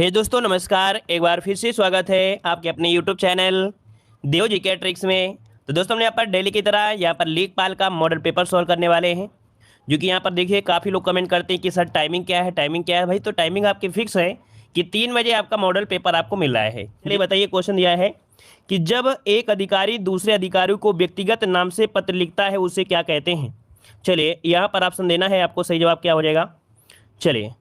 हे दोस्तों नमस्कार। एक बार फिर से स्वागत है आपके अपने यूट्यूब चैनल देव जी के ट्रिक्स में। तो दोस्तों हम यहाँ पर डेली की तरह यहाँ पर लेखपाल का मॉडल पेपर सॉल्व करने वाले हैं। जो कि यहाँ पर देखिए काफ़ी लोग कमेंट करते हैं कि सर टाइमिंग क्या है, टाइमिंग क्या है। भाई तो टाइमिंग आपकी फिक्स है कि 3 बजे आपका मॉडल पेपर आपको मिल रहा है। चलिए बताइए, क्वेश्चन दिया है कि जब एक अधिकारी दूसरे अधिकारी को व्यक्तिगत नाम से पत्र लिखता है उसे क्या कहते हैं। चलिए यहाँ पर ऑप्शन देना है आपको, सही जवाब क्या हो जाएगा। चलिए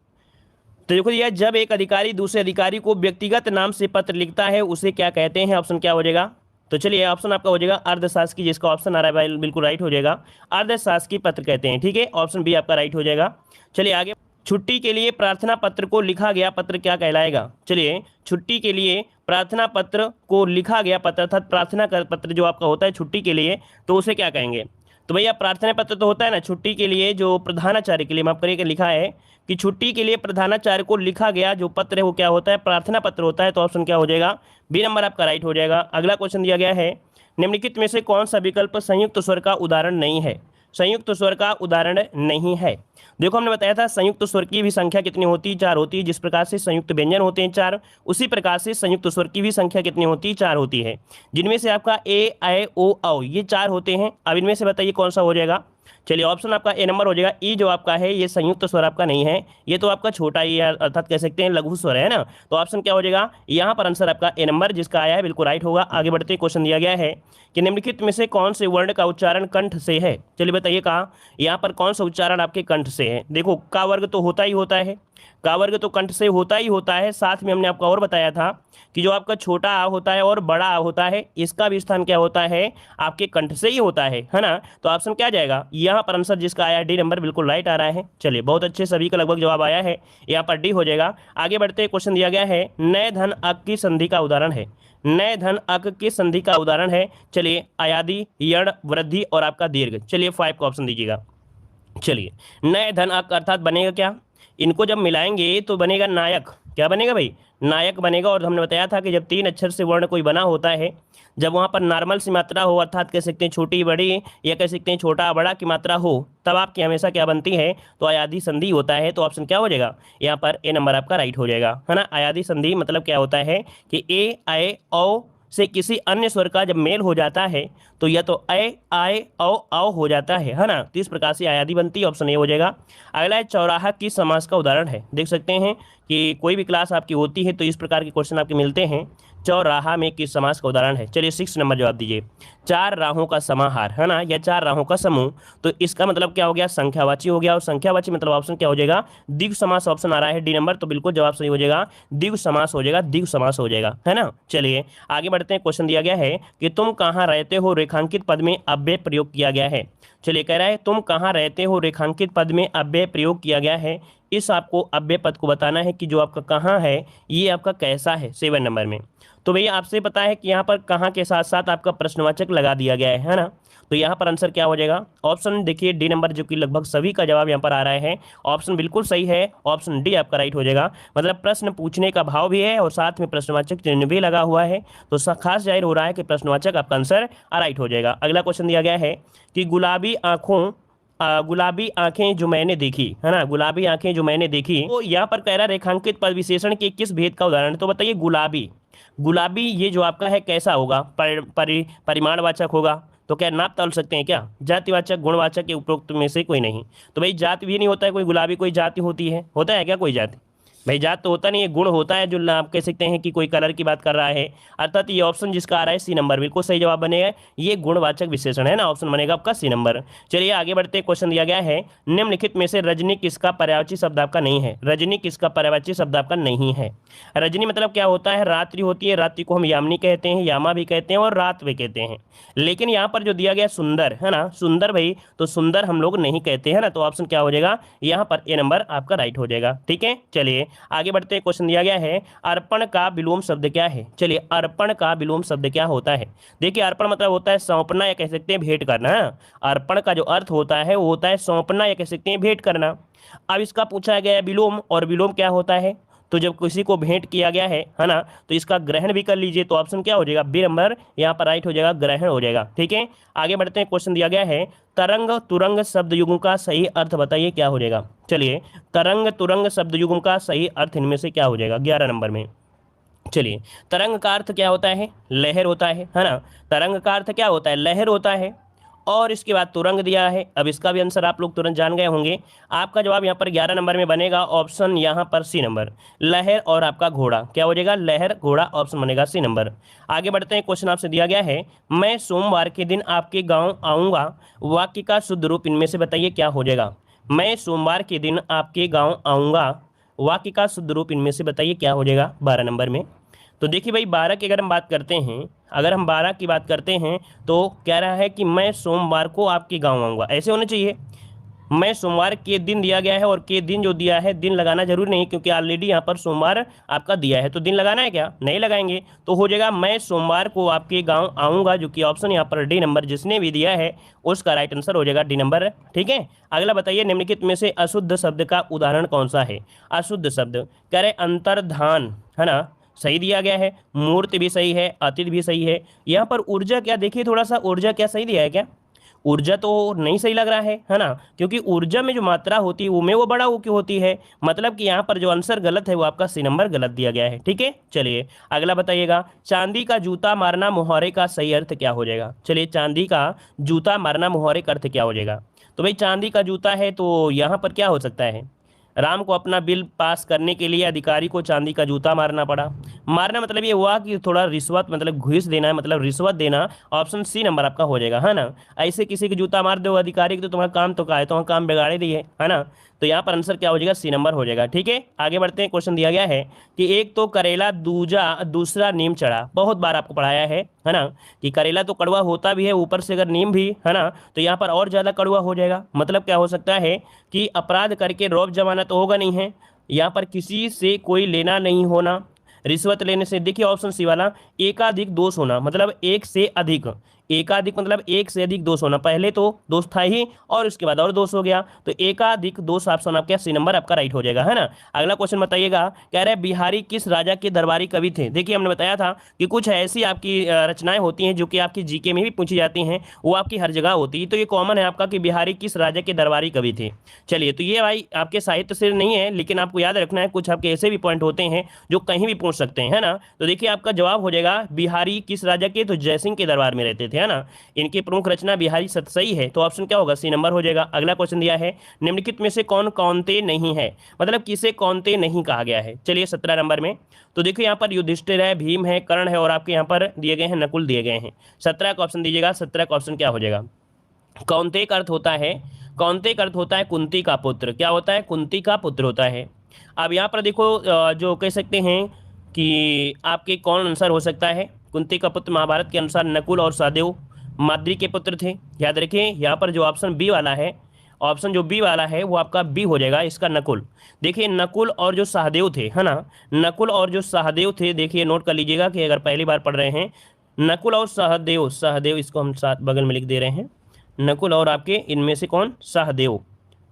तो देखो यह जब एक अधिकारी दूसरे अधिकारी को व्यक्तिगत नाम से पत्र लिखता है उसे क्या कहते हैं। ऑप्शन क्या हो जाएगा। तो चलिए ऑप्शन आपका हो जाएगा अर्धशासकीय, जिसका ऑप्शन आ रहा है भाई बिल्कुल राइट हो जाएगा। अर्धशासकीय पत्र कहते हैं, ठीक है। ऑप्शन बी आपका राइट हो जाएगा। चलिए आगे, छुट्टी के लिए प्रार्थना पत्र को लिखा गया पत्र क्या कहलाएगा। चलिए छुट्टी के लिए प्रार्थना पत्र को लिखा गया पत्र अर्थात प्रार्थना का पत्र जो आपका होता है छुट्टी के लिए, तो उसे क्या कहेंगे। तो भैया प्रार्थना पत्र तो होता है ना छुट्टी के लिए, जो प्रधानाचार्य के लिए माफ करिए लिखा है कि छुट्टी के लिए प्रधानाचार्य को लिखा गया जो पत्र है वो क्या होता है, प्रार्थना पत्र होता है। तो ऑप्शन क्या हो जाएगा, बी नंबर आपका राइट हो जाएगा। अगला क्वेश्चन दिया गया है, निम्नलिखित में से कौन सा विकल्प संयुक्त स्वर का उदाहरण नहीं है। संयुक्त स्वर का उदाहरण नहीं है। देखो हमने बताया था संयुक्त स्वर की भी संख्या कितनी होती है, 4 होती है। जिस प्रकार से संयुक्त व्यंजन होते हैं 4, उसी प्रकार से संयुक्त स्वर की भी संख्या कितनी होती है, 4 होती है। जिनमें से आपका ए आई ओ औ ये 4 होते हैं। अब इनमें से बताइए कौन सा हो जाएगा। चलिए ऑप्शन आपका ए नंबर हो जाएगा। ई जो आपका है ये संयुक्त स्वर आपका नहीं है, ये तो आपका छोटा ही है अर्थात कह सकते हैं लघु स्वर है ना। तो ऑप्शन क्या हो जाएगा, यहाँ पर आंसर आपका ए नंबर जिसका आया है बिल्कुल राइट होगा। आगे बढ़ते क्वेश्चन दिया गया है कि निम्नलिखित में से कौन से वर्ण का उच्चारण कंठ से है। चलिए बताइए कहाँ यहाँ पर कौन सा उच्चारण आपके कंठ से है। देखो का वर्ग तो होता ही होता है, का वर्ग तो कंठ से होता ही होता है। साथ में हमने आपको और बताया था कि जो आपका छोटा आ होता है और बड़ा आ होता है इसका भी स्थान क्या होता है, आपके कंठ से ही होता है ना। तो ऑप्शन क्या जाएगा, यहाँ पर आंसर जिसका आया डी नंबर बिल्कुल राइट आ रहा है। चलिए बहुत अच्छे, सभी का लगभग जवाब आया है, यहाँ पर डी हो जाएगा। आगे बढ़ते क्वेश्चन दिया गया है, नए धन अक की संधि का उदाहरण है। नए धन अक की संधि का उदाहरण है। चलिए अयादि, यण, वृद्धि और आपका दीर्घ। चलिए 5 का ऑप्शन दीजिएगा। चलिए नए धन अक अर्थात बनेगा क्या, इनको जब मिलाएंगे तो बनेगा नायक। क्या बनेगा भाई, नायक बनेगा। और हमने बताया था कि जब 3 अक्षर से वर्ण कोई बना होता है, जब वहाँ पर नॉर्मल सी मात्रा हो अर्थात कह सकते हैं छोटी बड़ी या कह सकते हैं छोटा बड़ा की मात्रा हो, तब आपकी हमेशा क्या बनती है, तो अयादि संधि होता है। तो ऑप्शन क्या हो जाएगा, यहाँ पर ए नंबर आपका राइट हो जाएगा, है ना। अयादि संधि मतलब क्या होता है कि ए आए औ से किसी अन्य स्वर का जब मेल हो जाता है तो या तो ए आए औ हो जाता है ना। तो इस प्रकार से अयादि बनती है। ऑप्शन ए हो जाएगा। अगला है चौराहा की समास का उदाहरण है। देख सकते हैं कि कोई भी क्लास आपकी होती है तो इस प्रकार के क्वेश्चन आपके मिलते हैं। चौराहा में किस समास का उदाहरण है। चलिए 6 नंबर जवाब दीजिए। 4 राहों का समाहार, है ना, या 4 राहों का समूह। तो इसका मतलब क्या हो गया, संख्यावाची हो गया। और संख्यावाची मतलब ऑप्शन क्या हो जाएगा, द्विगु समास ऑप्शन आ रहा है डी नंबर। तो बिल्कुल जवाब सही हो जाएगा, द्विगु समास हो जाएगा, द्विगु समास हो जाएगा, है ना। चलिए आगे बढ़ते हैं। क्वेश्चन दिया गया है कि तुम कहाँ रहते हो रेखांकित पद में अव्यय प्रयोग किया गया है। चलिए कह रहा है तुम कहाँ रहते हो रेखांकित पद में अव्यय प्रयोग किया गया है। इस आपको अव्यय पद को बताना है कि जो आपका कहाँ है ये आपका कैसा है 7 नंबर में। तो भैया आपसे पता है कि यहाँ पर कहाँ के साथ साथ आपका प्रश्नवाचक लगा दिया गया है ना। तो यहाँ पर आंसर क्या हो जाएगा, ऑप्शन देखिए डी नंबर, जो कि लगभग सभी का जवाब यहाँ पर आ रहा है। ऑप्शन बिल्कुल सही है, ऑप्शन डी आपका राइट हो जाएगा। मतलब प्रश्न पूछने का भाव भी है और साथ में प्रश्नवाचक चिन्ह भी लगा हुआ है। तो खास जाहिर हो रहा है कि प्रश्नवाचक आपका आंसर राइट हो जाएगा। अगला क्वेश्चन दिया गया है कि गुलाबी आंखें जो मैंने देखी, है ना, गुलाबी आंखें जो मैंने देखी। तो यहाँ पर कह रहा रेखांकित पद विशेषण के किस भेद का उदाहरण है। तो बताइए गुलाबी, गुलाबी ये जो आपका है कैसा होगा, परिमाणवाचक होगा। तो क्या नाप तौल सकते हैं क्या, जातिवाचक, गुणवाचक के उपरोक्त में से कोई नहीं। तो भाई जाति भी नहीं होता है कोई, गुलाबी कोई जाति होती है, होता है क्या कोई जाति, भाई जात तो होता नहीं है, गुण होता है। जो आप कह सकते हैं कि कोई कलर की बात कर रहा है। अर्थात ये ऑप्शन जिसका आ रहा है सी नंबर बिल्कुल सही जवाब बनेगा। ये गुणवाचक विशेषण है ना, ऑप्शन बनेगा आपका सी नंबर। चलिए आगे बढ़ते हैं। क्वेश्चन दिया गया है निम्नलिखित में से रजनी किसका पर्यायवाची शब्द आपका नहीं है। रजनी किसका पर्यायवाची शब्द आपका नहीं है। रजनी मतलब क्या होता है, रात्रि होती है, रात्रि को हम यामिनी कहते हैं, यामा भी कहते हैं और रात भी कहते हैं। लेकिन यहाँ पर जो दिया गया सुंदर, है ना, सुंदर भाई, तो सुंदर हम लोग नहीं कहते हैं ना। तो ऑप्शन क्या हो जाएगा, यहाँ पर ए नंबर आपका राइट हो जाएगा। ठीक है चलिए आगे बढ़ते हैं। क्वेश्चन दिया गया है अर्पण का विलोम शब्द क्या है। चलिए अर्पण का विलोम शब्द क्या होता है। देखिए अर्पण मतलब होता है सौंपना या कह सकते हैं भेंट करना। अर्पण का जो अर्थ होता है वो होता है सौंपना या कह सकते हैं भेंट करना। अब इसका पूछा गया विलोम, और विलोम क्या होता है। तो जब किसी को भेंट किया गया है ना, तो इसका ग्रहण भी कर लीजिए। तो ऑप्शन क्या हो जाएगा, बी नंबर यहाँ पर राइट हो जाएगा, ग्रहण हो जाएगा। ठीक है, आगे बढ़ते हैं। क्वेश्चन दिया गया है तरंग तुरंग शब्द युग्म का सही अर्थ बताइए, क्या हो जाएगा। चलिए, तरंग तुरंग शब्द युग्म का सही अर्थ इनमें से क्या हो जाएगा 11 नंबर में। चलिए, तरंग का अर्थ क्या होता है, लहर होता है ना। तरंग का अर्थ क्या होता है, लहर होता है। और इसके बाद तुरंग दिया है। अब इसका भी आंसर आप लोग तुरंत जान गए होंगे। आपका जवाब यहाँ पर 11 नंबर में बनेगा ऑप्शन यहाँ पर सी नंबर, लहर और आपका घोड़ा। क्या हो जाएगा, लहर घोड़ा, ऑप्शन बनेगा सी नंबर। आगे बढ़ते हैं। क्वेश्चन आपसे दिया गया है मैं सोमवार के दिन आपके गाँव आऊँगा, वाक्य का शुद्ध रूप इनमें से बताइए, क्या हो जाएगा। मैं सोमवार के दिन आपके गाँव आऊँगा, वाक्य का शुद्ध रूप इनमें से बताइए, क्या हो जाएगा 12 नंबर में। तो देखिए भाई, 12 की अगर हम बात करते हैं, अगर हम 12 की बात करते हैं तो कह रहा है कि मैं सोमवार को आपके गांव आऊँगा, ऐसे होना चाहिए। मैं सोमवार के दिन दिया गया है, और के दिन जो दिया है, दिन लगाना जरूरी नहीं, क्योंकि ऑलरेडी यहाँ पर सोमवार आपका दिया है, तो दिन लगाना है क्या, नहीं लगाएंगे। तो हो जाएगा मैं सोमवार को आपके गांव आऊँगा, जो कि ऑप्शन यहाँ पर डी नंबर जिसने भी दिया है उसका राइट आंसर हो जाएगा डी नंबर। ठीक है, अगला बताइए निम्नलिखित में से अशुद्ध शब्द का उदाहरण कौन सा है। अशुद्ध शब्द कह रहे अंतर्धान, है ना, सही दिया गया है। मूर्ति भी सही है, अतीत भी सही है। यहाँ पर ऊर्जा क्या, देखिए थोड़ा सा ऊर्जा क्या सही दिया है क्या, ऊर्जा तो नहीं सही लग रहा है ना, क्योंकि ऊर्जा में जो मात्रा होती है वो में वो बड़ा वो क्यों होती है, मतलब कि यहाँ पर जो आंसर गलत है वो आपका सी नंबर गलत दिया गया है। ठीक है, चलिए अगला बताइएगा चांदी का जूता मारना मुहावरे का सही अर्थ क्या हो जाएगा। चलिए, चांदी का जूता मारना मुहावरे का अर्थ क्या हो जाएगा। तो भाई चांदी का जूता है, तो यहाँ पर क्या हो सकता है, राम को अपना बिल पास करने के लिए अधिकारी को चांदी का जूता मारना पड़ा। मारना मतलब ये हुआ कि थोड़ा रिश्वत, मतलब घूस देना है, मतलब रिश्वत देना, ऑप्शन सी नंबर आपका हो जाएगा, है ना। ऐसे किसी की जूता मार दो अधिकारी की, तो तुम्हारा काम तो का है, तुम्हारा काम बिगाड़े दिए, है ना। तो यहाँ पर आंसर क्या हो जाएगा, सी नंबर हो जाएगा। ठीक है, आगे बढ़ते हैं। क्वेश्चन दिया गया है कि एक तो करेला दूसरा नीम चढ़ा, बहुत बार आपको पढ़ाया है ना, कि करेला तो कड़वा होता भी है, ऊपर से अगर नीम भी, है ना, तो यहाँ पर और ज़्यादा कड़वा हो जाएगा। मतलब क्या हो सकता है कि अपराध करके रौब जमाना तो होगा नहीं है, यहाँ पर किसी से कोई लेना नहीं होना, रिश्वत लेने से, देखिए ऑप्शन सी वाला, एकाधिक दोष होना, मतलब एक से अधिक, एकाधिक मतलब एक से अधिक दोष होना, पहले तो दोष था ही और उसके बाद और दोष हो गया, तो एकाधिक दोष ऑप्शन आपका सी नंबर आपका राइट हो जाएगा, है ना। अगला क्वेश्चन बताइएगा, कह रहे बिहारी किस राजा के दरबारी कवि थे। देखिए हमने बताया था कि कुछ ऐसी आपकी रचनाएं होती हैं जो कि आपकी जीके में भी पूछी जाती हैं, वो आपकी हर जगह होती है, तो ये कॉमन है आपका कि बिहारी किस राजा के दरबारी कवि थे। चलिए, तो ये भाई आपके साहित्य से नहीं है, लेकिन आपको याद रखना है, कुछ आपके ऐसे भी पॉइंट होते हैं जो कहीं भी पूछ सकते हैं, है ना। तो देखिए आपका जवाब हो जाएगा बिहारी किस राजा के, तो जयसिंह के दरबार में रहते थे, है ना। इनकी प्रमुख रचना बिहारी सतसई है, तो ऑप्शन क्या होगा, सी नंबर हो जाएगा। अगला क्वेश्चन दिया है निम्नलिखित में से कौन कौनते नहीं है, मतलब किसे कौनते नहीं कहा गया है। चलिए 17 नंबर में, तो देखिए यहाँ पर युधिष्ठिर है, भीम है, कर्ण है, और आपके यहाँ पर दिए गए हैं नकुल दिए गए हैं। 17 का ऑप्शन दीजिएगा, 17 का ऑप्शन क्या हो जाएगा। कौनते का अर्थ होता है, कौनते का अर्थ होता है कुंती का पुत्र, क्या होता है, कुंती का पुत्र होता है। अब यहाँ पर देखो जो कह सकते हैं कि आपके कौन आंसर हो सकता है, कुंती का पुत्र महाभारत के अनुसार नकुल और सहदेव माद्री के पुत्र थे। याद रखिए यहाँ पर जो ऑप्शन बी वाला है, ऑप्शन जो बी वाला है वो आपका बी हो जाएगा, इसका नकुल। देखिए नकुल और जो सहदेव थे, है ना, नकुल और जो सहदेव थे, देखिए नोट कर लीजिएगा कि अगर पहली बार पढ़ रहे हैं, नकुल और सहदेव, सहदेव इसको हम साथ बगल में लिख दे रहे हैं, नकुल और आपके इनमें से कौन, सहदेव,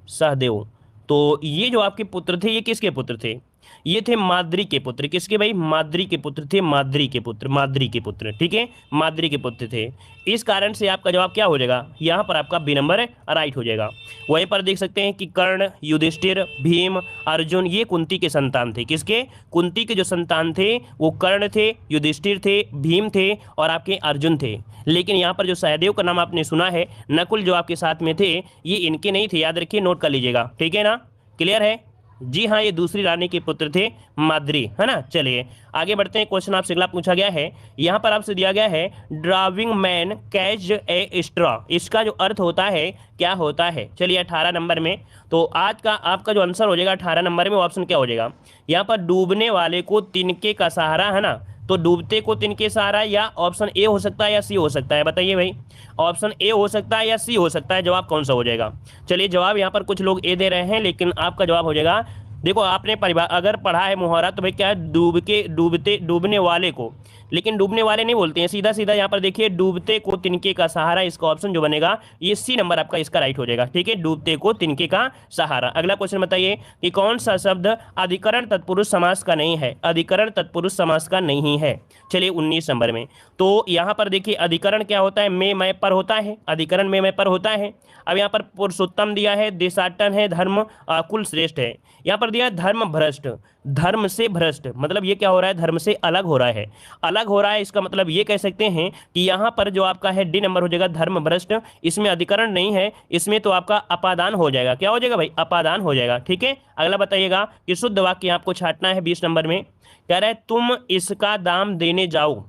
सहदेव। तो ये जो आपके पुत्र थे, ये किसके पुत्र थे, ये थे माद्री के पुत्र। किसके भाई, माद्री के पुत्र थे, माद्री के पुत्र, माद्री के पुत्र। ठीक है, माद्री के पुत्र थे। इस कारण से आपका जवाब क्या हो जाएगा, यहाँ पर आपका बी नंबर राइट हो जाएगा। वहीं पर देख सकते हैं कि कर्ण, युधिष्ठिर, भीम, अर्जुन, ये कुंती के संतान थे। किसके, कुंती के जो संतान थे वो कर्ण थे, युधिष्ठिर थे, भीम थे और आपके अर्जुन थे। लेकिन यहाँ पर जो सहदेव का नाम आपने सुना है, नकुल जो आपके साथ में थे, ये इनके नहीं थे, याद रखिए, नोट कर लीजिएगा। ठीक है ना, क्लियर है। जी हाँ, ये दूसरी रानी के पुत्र थे, माद्री, है ना। चलिए आगे बढ़ते हैं। क्वेश्चन आपसे अगला पूछा गया है, यहाँ पर आपसे दिया गया है driving man catch a straw, इसका जो अर्थ होता है क्या होता है। चलिए 18 नंबर में, तो आज का आपका जो आंसर हो जाएगा 18 नंबर में, ऑप्शन क्या हो जाएगा, यहाँ पर डूबने वाले को तिनके का सहारा, है ना, तो डूबते को तिनके सहारा, या ऑप्शन ए हो सकता है या सी हो सकता है, बताइए भाई, ऑप्शन ए हो सकता है या सी हो सकता है, जवाब कौन सा हो जाएगा। चलिए जवाब यहाँ पर कुछ लोग ए दे रहे हैं, लेकिन आपका जवाब हो जाएगा, देखो आपने परिवार अगर पढ़ा है मुहावरा, तो भाई क्या है, डूबने वाले को, लेकिन डूबने वाले नहीं बोलते हैं, सीधा सीधा यहाँ पर देखिए डूबते को तिनके का सहारा, इसका ऑप्शन जो बनेगा ये सी नंबर आपका इसका राइट हो जाएगा। ठीक है, डूबते को तिनके का सहारा। अगला क्वेश्चन बताइए कि कौन सा शब्द अधिकरण तत्पुरुष समास का नहीं है, अधिकरण तत्पुरुष समास का नहीं है। चलिए 19 नंबर में, तो यहाँ पर देखिए अधिकरण क्या होता है, में मैं पर होता है, अधिकरण में मैं पर होता है। अब यहाँ पर पुरुषोत्तम दिया है, देशाटन है, धर्म कुल श्रेष्ठ है। यहाँ पर दिया है धर्म भ्रष्ट, धर्म से भ्रष्ट, मतलब ये क्या हो रहा है, धर्म से अलग हो रहा है, अलग हो रहा है। इसका मतलब ये कह सकते हैं कि यहाँ पर जो आपका है डी नंबर हो जाएगा धर्म भ्रष्ट, इसमें अधिकरण नहीं है, इसमें तो आपका अपादान हो जाएगा। क्या हो जाएगा भाई, अपादान हो जाएगा। ठीक है, अगला बताइएगा कि शुद्ध वाक्य आपको छांटना है 20 नंबर में। कह रहा है तुम इसका दाम देने जाओ,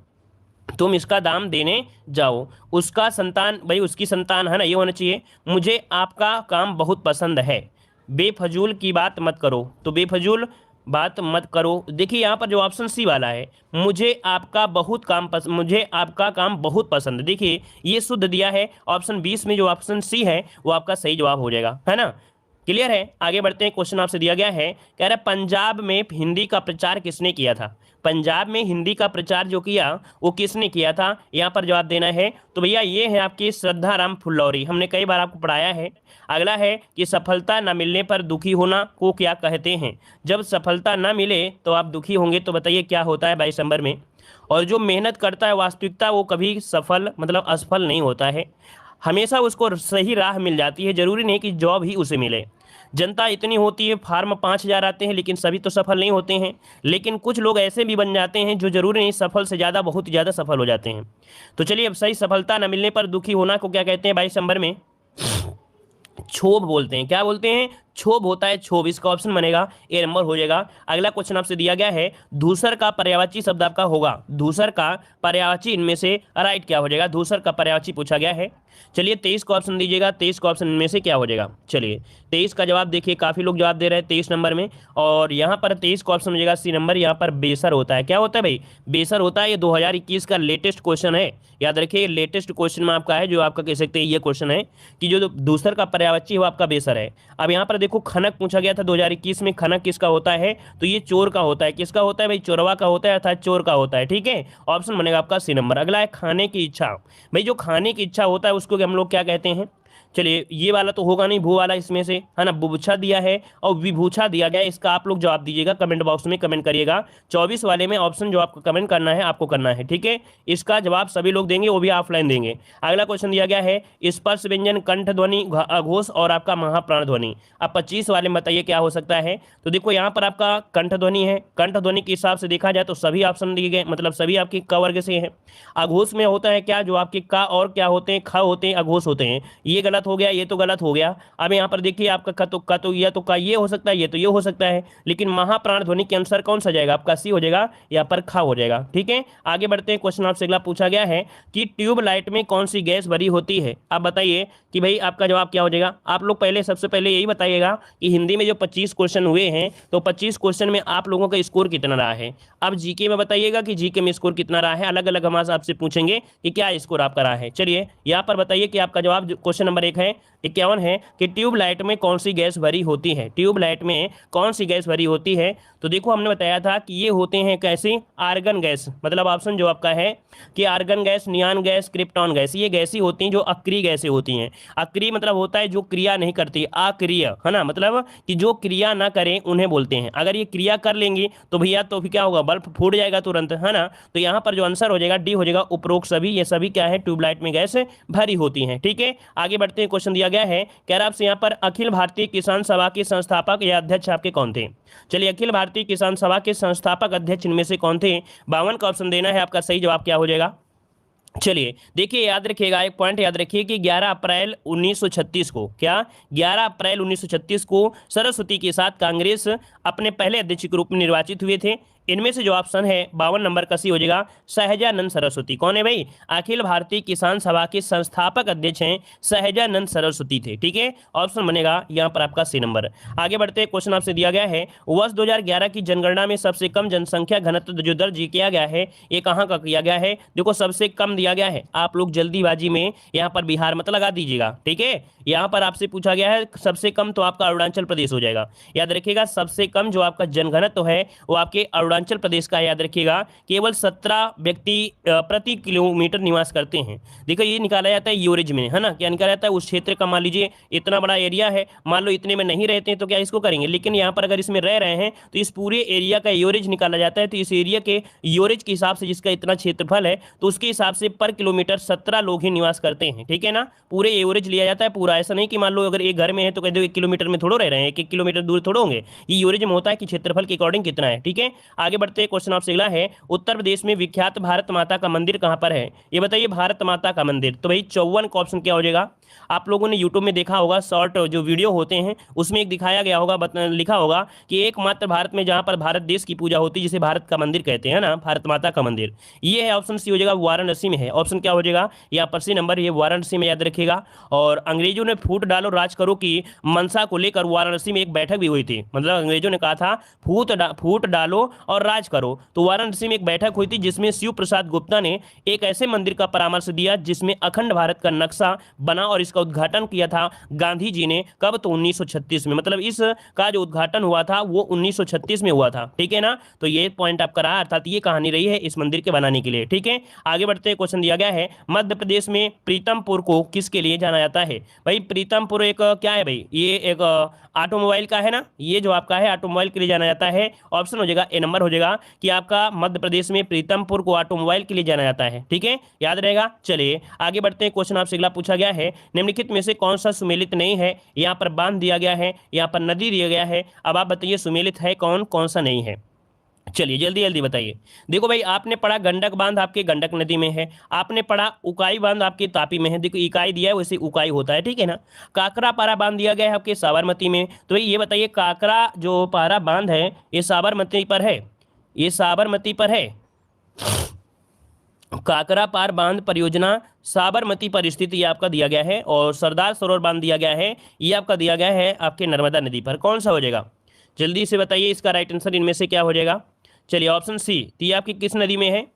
तुम इसका दाम देने जाओ, उसका संतान, भाई उसकी संतान है ना, ये होना चाहिए। मुझे आपका काम बहुत पसंद है, बेफजूल की बात मत करो, तो बेफजूल बात मत करो। देखिए यहाँ पर जो ऑप्शन सी वाला है, मुझे आपका बहुत काम पसंद, मुझे आपका काम बहुत पसंद, देखिए ये शुद्ध दिया है। ऑप्शन 20 में जो ऑप्शन सी है वो आपका सही जवाब हो जाएगा, है ना। क्लियर है, आगे बढ़ते हैं। क्वेश्चन आपसे दिया गया है, कह रहा है पंजाब में हिंदी का प्रचार किसने किया था, पंजाब में हिंदी का प्रचार जो किया वो किसने किया था, यहाँ पर जवाब देना है। तो भैया ये है आपकी श्रद्धाराम फुल्लौरी, हमने कई बार आपको पढ़ाया है। अगला है कि सफलता न मिलने पर दुखी होना को क्या कहते हैं, जब सफलता न मिले तो आप दुखी होंगे, तो बताइए क्या होता है 22 नंबर में। और जो मेहनत करता है वास्तविकता वो कभी सफल मतलब असफल नहीं होता है, हमेशा उसको सही राह मिल जाती है, जरूरी नहीं कि जॉब ही उसे मिले। जनता इतनी होती है, फार्म 5,000 आते हैं, लेकिन सभी तो सफल नहीं होते हैं। लेकिन कुछ लोग ऐसे भी बन जाते हैं जो जरूरी नहीं सफल से ज़्यादा बहुत ही ज़्यादा सफल हो जाते हैं। तो चलिए अब सही, सफलता न मिलने पर दुखी होना को क्या कहते हैं 22 नंबर में, क्षोभ बोलते हैं। क्या बोलते हैं, क्षोभ होता है, क्षोभ, इसका ऑप्शन बनेगा ए नंबर हो जाएगा। अगला क्वेश्चन आपसे दिया गया है, धूसर का पर्यायवाची शब्द आपका होगा, धूसर का पर्यायवाची इनमें से राइट क्या हो जाएगा, धूसर का पर्यायवाची पूछा गया है। चलिए 23 का ऑप्शन दीजिएगा, 23 का ऑप्शन इनमें से क्या हो जाएगा। चलिए 23 का जवाब देखिए, काफी लोग जवाब दे रहे हैं 23 नंबर में, और यहाँ पर 23 का ऑप्शन हो जाएगा सी नंबर। यहाँ पर बेसर होता है, क्या होता है भाई, बेसर होता है। ये 2021 का लेटेस्ट क्वेश्चन है, याद रखिए लेटेस्ट क्वेश्चन में आपका है, जो आपका कह सकते हैं ये क्वेश्चन है कि जो दूसर का पर्यायवाची है वो आपका बेसर है। अब यहाँ पर देखो खनक पूछा गया था 2021 में, खनक किसका होता है, तो ये चोर का होता है। किसका होता है भाई, चोरवा का होता है, अर्थात चोर का होता है। ठीक है, ऑप्शन बनेगा आपका सी नंबर। अगला है खाने की इच्छा, भाई जो खाने की इच्छा होता है उसको हम लोग क्या कहते हैं। चलिए ये वाला तो होगा नहीं, भू वाला इसमें से है ना, बुभुक्षा दिया है और विभूछा दिया गया है, इसका आप लोग जवाब दीजिएगा, कमेंट बॉक्स में कमेंट करिएगा। 24 वाले में ऑप्शन जो आपको कमेंट करना है आपको करना है। ठीक है, इसका जवाब सभी लोग देंगे, वो भी ऑफलाइन देंगे। अगला क्वेश्चन दिया गया है, स्पर्श व्यंजन, कंठ ध्वनि, अघोष और आपका महाप्राण ध्वनि। अब 25 वाले में बताइए क्या हो सकता है। तो देखो यहाँ पर आपका कंठ ध्वनि है, कंठ ध्वनि के हिसाब से देखा जाए तो सभी ऑप्शन दिए गए, मतलब सभी आपके क वर्ग से हैं। अघोष में होता है क्या, जो आपके का और क्या होते हैं, ख होते हैं, अघोष होते हैं। ये गलत हो गया, ये तो गलत हो गया। अब यहाँ पर देखिए आपका का तो या तो का ये हो सकता है, ये तो ये हो सकता है, लेकिन महाप्राण ध्वनि के अनुसार कौन सा जाएगा, आपका सी हो जाएगा, यहाँ पर खा हो जाएगा। ठीक है, आगे बढ़ते हैं। क्वेश्चन आपसे अगला पूछा गया है कि ट्यूबलाइट में कौन सी गैस भरी होती है। आप बताइए कि भाई आपका जवाब क्या हो जाएगा। आप लोग पहले सबसे पहले यही बताइएगा कि हिंदी में जो 25 क्वेश्चन हुए हैं, तो 25 क्वेश्चन में आप लोगों का स्कोर कितना रहा है। अब जीके में बताइएगा कि जीके में स्कोर कितना रहा है, अलग अलग हम आपसे पूछेंगे कि क्या स्कोर आपका रहा है। चलिए यहाँ पर बताइए कि आपका जवाब क्वेश्चन नंबर 1 है 51 है कि ट्यूबलाइट में कौन सी गैस भरी होती है, ट्यूबलाइट में कौन सी गैस भरी होती है। तो देखो हमने बताया था कि ये होते हैं कैसी, आर्गन गैस, मतलब ऑप्शन जो आपका है कि argon gas, neon gas, krypton gas, ये गैसी होती हैं जो अक्रिय गैसें होती हैं। अक्रिय मतलब होता है जो क्रिया नहीं करती, अक्रिय है ना, मतलब कि जो क्रिया ना करें उन्हें बोलते हैं। अगर ये क्रिया कर लेंगी तो भैया तो फिर क्या होगा, बल्ब फूट जाएगा तुरंत, है ना। तो यहाँ पर जो आंसर हो जाएगा डी हो जाएगा, उपरोक्त सभी, ये सभी क्या है, ट्यूबलाइट में गैस भरी होती हैं। ठीक है, आगे बढ़ते हैं। क्वेश्चन दिया गया है, कह रहा आपसे यहाँ पर अखिल भारतीय किसान सभा के संस्थापक या अध्यक्ष आपके कौन थे। चलिए अखिल भारतीय किसान सभा के संस्थापक अध्यक्ष इनमें से कौन थे। 52 का ऑप्शन देना है, आपका सही जवाब क्या हो जाएगा। चलिए देखिए, याद रखिएगा, एक पॉइंट याद रखिए कि 11 अप्रैल 1936 को, क्या 11 अप्रैल 1936 को सरस्वती के साथ कांग्रेस अपने पहले अध्यक्ष के रूप में निर्वाचित हुए थे। इनमें से जो ऑप्शन है 52 नंबर का सी हो जाएगा, सहजानंद सरस्वती। कौन है भाई, अखिल भारतीय किसान सभा के संस्थापक अध्यक्ष हैं सहजानंद सरस्वती थे। ठीक है, ऑप्शन बनेगा यहाँ पर आपका सी नंबर। आगे बढ़ते हैं। क्वेश्चन आपसे दिया गया है, वर्ष 2011 की जनगणना में सबसे कम जनसंख्या घनत्व जो दर्ज किया गया है, ये कहाँ का किया गया है। देखो सबसे कम दिया गया है, आप लोग जल्दीबाजी में यहाँ पर बिहार मत लगा दीजिएगा। ठीक है, यहाँ पर आपसे पूछा गया है सबसे कम, तो आपका अरुणाचल प्रदेश हो जाएगा। याद रखिएगा सबसे कम जो आपका जनघनत्व है वो आपके अरुणाचल अरुणाचल प्रदेश का, याद रखिएगा, केवल 17 व्यक्ति प्रति किलोमीटर निवास करते हैं। देखो ये निकाला जाता है यूरेज में, है ना, क्या निकाला जाता है उस क्षेत्र का। मान लीजिए इतना बड़ा एरिया है, मान लो इतने में नहीं रहते हैं तो क्या इसको करेंगे, लेकिन यहाँ पर अगर इसमें रह रहे हैं तो इस पूरे एरिया का यूरेज निकाला जाता है। तो इस एरिया के यूरेज के हिसाब से, जिसका इतना क्षेत्रफल है, तो उसके हिसाब से पर किलोमीटर 17 लोग ही निवास करते हैं, ठीक है ना। पूरे एवरेज लिया जाता है पूरा, ऐसा नहीं कि मान लो अगर एक घर में है तो कह दो 1 किलोमीटर में थोड़ो रह रहे हैं, 1 किलोमीटर दूर थोड़ो होंगे। ये एवरेज में होता है कि क्षेत्रफल के अकॉर्डिंग कितना है, ठीक है। आगे बढ़ते हैं, क्वेश्चन आपसे अगला है, उत्तर प्रदेश में विख्यात भारत माता का मंदिर कहाँ पर है। ये बताइए भारत माता का मंदिर, तो भाई 54 का ऑप्शन क्या हो जाएगा। आप लोगों ने यूट्यूब में देखा होगा, शॉर्ट जो वीडियो होते हैं उसमें एक दिखाया गया होगा, लिखा होगा कि एकमात्र भारत में जहां पर भारत देश की पूजा होती है, जिसे भारत का मंदिर कहते हैं ना, भारत माता का मंदिर। ये है ऑप्शन सी हो जाएगा, वाराणसी में है। ऑप्शन क्या हो जाएगा, यहाँ पर सी नंबर, ये वाराणसी में, याद रखिएगा। और अंग्रेजों ने फूट डालो राज करो की मंशा को लेकर वाराणसी में एक बैठक भी हुई थी। मतलब अंग्रेजों ने कहा था फूट डालो और राज करो, तो वाराणसी में एक बैठक हुई थी जिसमें शिव प्रसाद गुप्ता ने एक ऐसे मंदिर का परामर्श दिया जिसमें अखंड भारत का नक्शा बना, और इसका उद्घाटन किया था गांधी जी ने। कब, तो 1936 में। मतलब इस का जो उद्घाटन हुआ था वो 1936 में हुआ था, ठीक है ना। तो ये पॉइंट आपका रहा, अर्थात ये कहानी रही है इस मंदिर के बनाने के लिए, ठीक है। आगे बढ़ते हैं, क्वेश्चन दिया गया है, मध्य प्रदेश में प्रीतमपुर को किसके लिए जाना जाता है। भाई प्रीतमपुर एक क्या है भाई, ये एक ऑटोमोबाइल का है ना, ये जो आपका है ऑटोमोबाइल के लिए जाना जाता है। ऑप्शन हो जाएगा ए नंबर हो जाएगा कि आपका मध्य प्रदेश में प्रीतमपुर को ऑटोमोबाइल के लिए जाना जाता है, ठीक है, याद रहेगा। चलिए आगे बढ़ते हैं, क्वेश्चन आपसे अगला पूछा गया है, निम्नलिखित में से कौन सा सुमेलित नहीं है। यहाँ पर बांध दिया गया है, यहाँ पर नदी दिया गया है, अब आप बताइए सुमेलित है कौन, कौन सा नहीं है। चलिए जल्दी जल्दी बताइए। देखो भाई आपने पढ़ा गंडक बांध आपके गंडक नदी में है, आपने पढ़ा उकाई बांध आपके तापी में है। देखो इकाई दिया है वैसे उकाई होता है, ठीक है ना। काकरा पारा बांध दिया गया है आपके साबरमती में। तो भाई ये बताइए काकरा जो पारा बांध है ये साबरमती पर है, ये साबरमती पर है। काकरा पार बांध परियोजना साबरमती पर स्थित ये आपका दिया गया है। और सरदार सरोवर बांध दिया गया है, ये आपका दिया गया है आपके नर्मदा नदी पर। कौन सा हो जाएगा जल्दी से बताइए, इसका राइट आंसर इनमें से क्या हो जाएगा। चलिए ऑप्शन सी, तो ये आपकी किस नदी में है,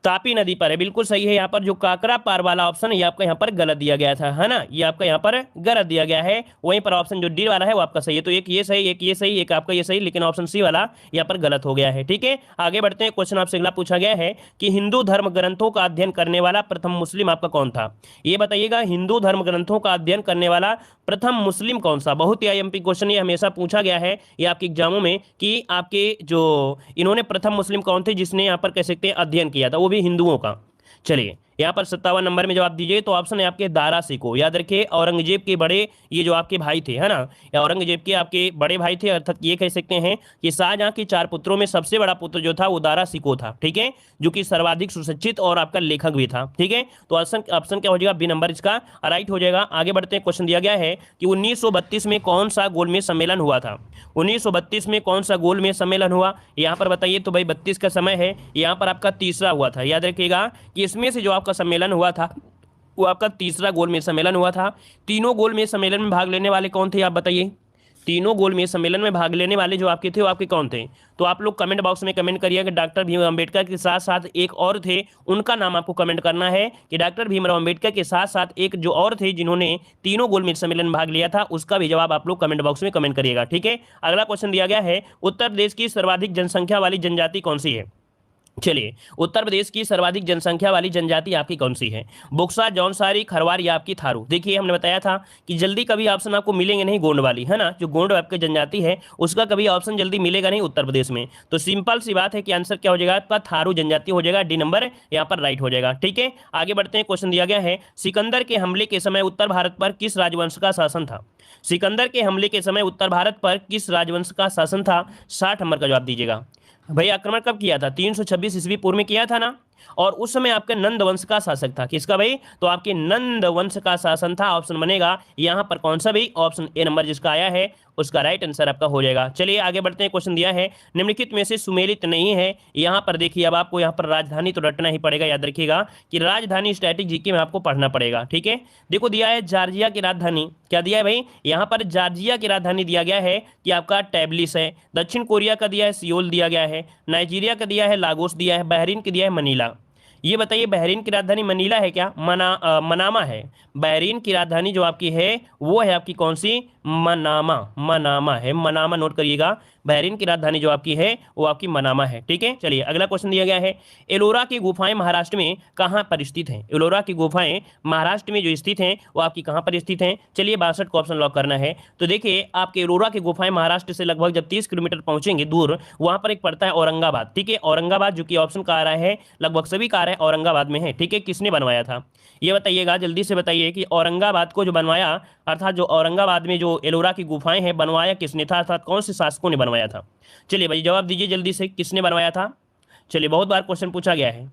तापी नदी पर है, बिल्कुल सही है। यहाँ पर जो काकरा पार वाला ऑप्शन है ये आपका यहाँ पर गलत दिया गया था, है ना, ये आपका यहाँ पर गलत दिया गया है। वहीं पर ऑप्शन जो डी वाला है वो आपका सही है। तो एक ये सही, एक ये सही, एक आपका ये सही, लेकिन ऑप्शन सी वाला यहाँ पर गलत हो गया है, ठीक है। आगे बढ़ते हैं, क्वेश्चन आपसे अगला पूछा गया है कि हिंदू धर्म ग्रंथों का अध्ययन करने वाला प्रथम मुस्लिम आपका कौन था। ये बताइएगा हिंदू धर्म ग्रंथों का अध्ययन करने वाला प्रथम मुस्लिम कौन सा। बहुत ही आईएमपी क्वेश्चन ये हमेशा पूछा गया है ये आपके एग्जामों में कि आपके जो इन्होंने प्रथम मुस्लिम कौन थे जिसने यहाँ पर कह सकते हैं अध्ययन किया था, वो भी हिंदुओं का। चलिए यहाँ पर 57 नंबर में जवाब दीजिए, तो ऑप्शन है आपके दारा सिको। याद रखिए औरंगजेब के बड़े ये जो आपके भाई थे, है ना, या औरंगजेब के आपके बड़े भाई थे, अर्थात ये कह सकते हैं कि शाहजहां के 4 पुत्रों में सबसे बड़ा पुत्र जो था वो दारा सिको था, ठीक है, जो कि सर्वाधिक सुशिक्षित और आपका लेखक भी था, ठीक है। तो ऑप्शन क्या हो जाएगा, बी नंबर इसका राइट हो जाएगा। आगे बढ़ते हैं, क्वेश्चन दिया गया है कि 1932 में कौन सा गोलमेज सम्मेलन हुआ था। 1932 में कौन सा गोलमेज सम्मेलन हुआ, यहाँ पर बताइए। तो भाई 32 का समय है, यहाँ पर आपका तीसरा हुआ था। याद रखिएगा कि इसमें से जो आपका सम्मेलन हुआ था वो आपका तीसरा गोलमेज सम्मेलन हुआ था। तीनों गोलमेज सम्मेलन में भाग लेने वाले कौन थे आप बताइए। तीनों गोलमेज सम्मेलन में भाग लेने वाले जो आपके थे वो आपके कौन थे। तो आप लोग कमेंट बॉक्स में कमेंट करिए कि डॉक्टर भीमराव अम्बेडकर के साथ साथ एक और थे, उनका नाम आपको कमेंट करना है कि डॉक्टर भीमराव अम्बेडकर के साथ साथ एक जो और थे जिन्होंने तीनों गोलमेज सम्मेलन में भाग लिया था, उसका भी जवाब आप लोग कमेंट बॉक्स में कमेंट करिएगा, ठीक है। अगला क्वेश्चन दिया गया है, उत्तर प्रदेश की सर्वाधिक जनसंख्या वाली जनजाति कौन सी है। चलिए उत्तर प्रदेश की सर्वाधिक जनसंख्या वाली जनजाति आपकी कौन सी है। बुक्सा, जौनसारी, खरवार या आपकी थारू। देखिए हमने बताया था कि जल्दी कभी ऑप्शन आपको मिलेंगे नहीं गोंड वाली, है ना, जो गोंड आपकी जनजाति है उसका कभी ऑप्शन जल्दी मिलेगा नहीं उत्तर प्रदेश में। तो सिंपल सी बात है कि आंसर क्या हो जाएगा आपका थारू जनजाति हो जाएगा, डी नंबर यहाँ पर राइट हो जाएगा, ठीक है। आगे बढ़ते हैं, क्वेश्चन दिया गया है, सिकंदर के हमले के समय उत्तर भारत पर किस राजवंश का शासन था। सिकंदर के हमले के समय उत्तर भारत पर किस राजवंश का शासन था। 60 नंबर का जवाब दीजिएगा। भाई आक्रमण कब किया था, 326 ईस्वी पूर्व में किया था ना, और उस समय आपके नंद वंश का शासक था। किसका भाई, तो आपके नंद वंश का शासन था। ऑप्शन बनेगा यहाँ पर कौन सा भाई, ऑप्शन ए नंबर जिसका आया है उसका राइट आंसर आपका हो जाएगा। चलिए आगे बढ़ते हैं, क्वेश्चन दिया है, निम्नलिखित में से सुमेलित नहीं है। यहाँ पर देखिए अब आपको यहाँ पर राजधानी तो रटना ही पड़ेगा। याद रखिएगा कि राजधानी स्टैटिक जीके में आपको पढ़ना पड़ेगा, ठीक है। देखो दिया है जॉर्जिया की राजधानी, क्या दिया है भाई, यहाँ पर जॉर्जिया की राजधानी दिया गया है कि आपका टैब्लिस है। दक्षिण कोरिया का दिया है सियोल दिया गया है। नाइजीरिया का दिया है लागोस दिया है। बहरीन का दिया है मनीला। ये बताइए बहरीन की राजधानी मनीला है क्या, मनामा है। बहरीन की राजधानी जो आपकी है वो है आपकी कौन सी, मनामा, मनामा है, मनामा नोट करिएगा। बहरीन की राजधानी जो आपकी है वो आपकी मनामा है, ठीक है। चलिए अगला क्वेश्चन दिया गया है, एलोरा की गुफाएं महाराष्ट्र में कहाँ पर स्थित हैं? एलोरा की गुफाएं महाराष्ट्र में जो स्थित हैं वो आपकी कहाँ पर स्थित हैं? चलिए 62 को ऑप्शन लॉक करना है। तो देखिए आपके एलोरा की गुफाएं महाराष्ट्र से लगभग जब 30 किलोमीटर पहुंचेंगे दूर, वहां पर एक पड़ता है औरंगाबाद, ठीक है। औरंगाबाद जो कि ऑप्शन का आ रहा है, लगभग सभी का आ रहा है औरंगाबाद में है, ठीक है। किसने बनवाया था ये बताइएगा, जल्दी से बताइए कि औरंगाबाद को जो बनवाया, अर्थात जो औरंगाबाद में जो एलोरा की गुफाएं हैं बनवाया किसने था, अर्थात कौन से शासकों ने बनवाया था? चलिए भाई जवाब दीजिए जल्दी से, किसने बनवाया था? चलिए बहुत बार क्वेश्चन पूछा गया है।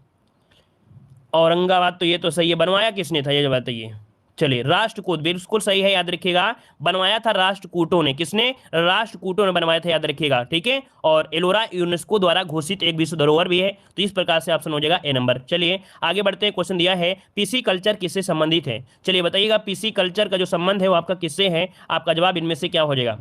औरंगाबाद तो ये तो सही है, बनवाया किसने था ये बताइए। चलिए राष्ट्रकूट बिल्कुल सही है, याद रखिएगा, बनवाया था राष्ट्रकूटों ने। किसने? राष्ट्रकूटों ने बनवाया था, याद रखिएगा, ठीक है। और एलोरा यूनेस्को द्वारा घोषित एक विश्व धरोहर भी है, तो इस प्रकार से ऑप्शन हो जाएगा ए नंबर। चलिए आगे बढ़ते हैं, क्वेश्चन दिया है पीसी कल्चर किससे संबंधित है? चलिए बताइएगा पीसी कल्चर का जो संबंध है वो आपका किससे है? आपका जवाब इनमें से क्या हो जाएगा?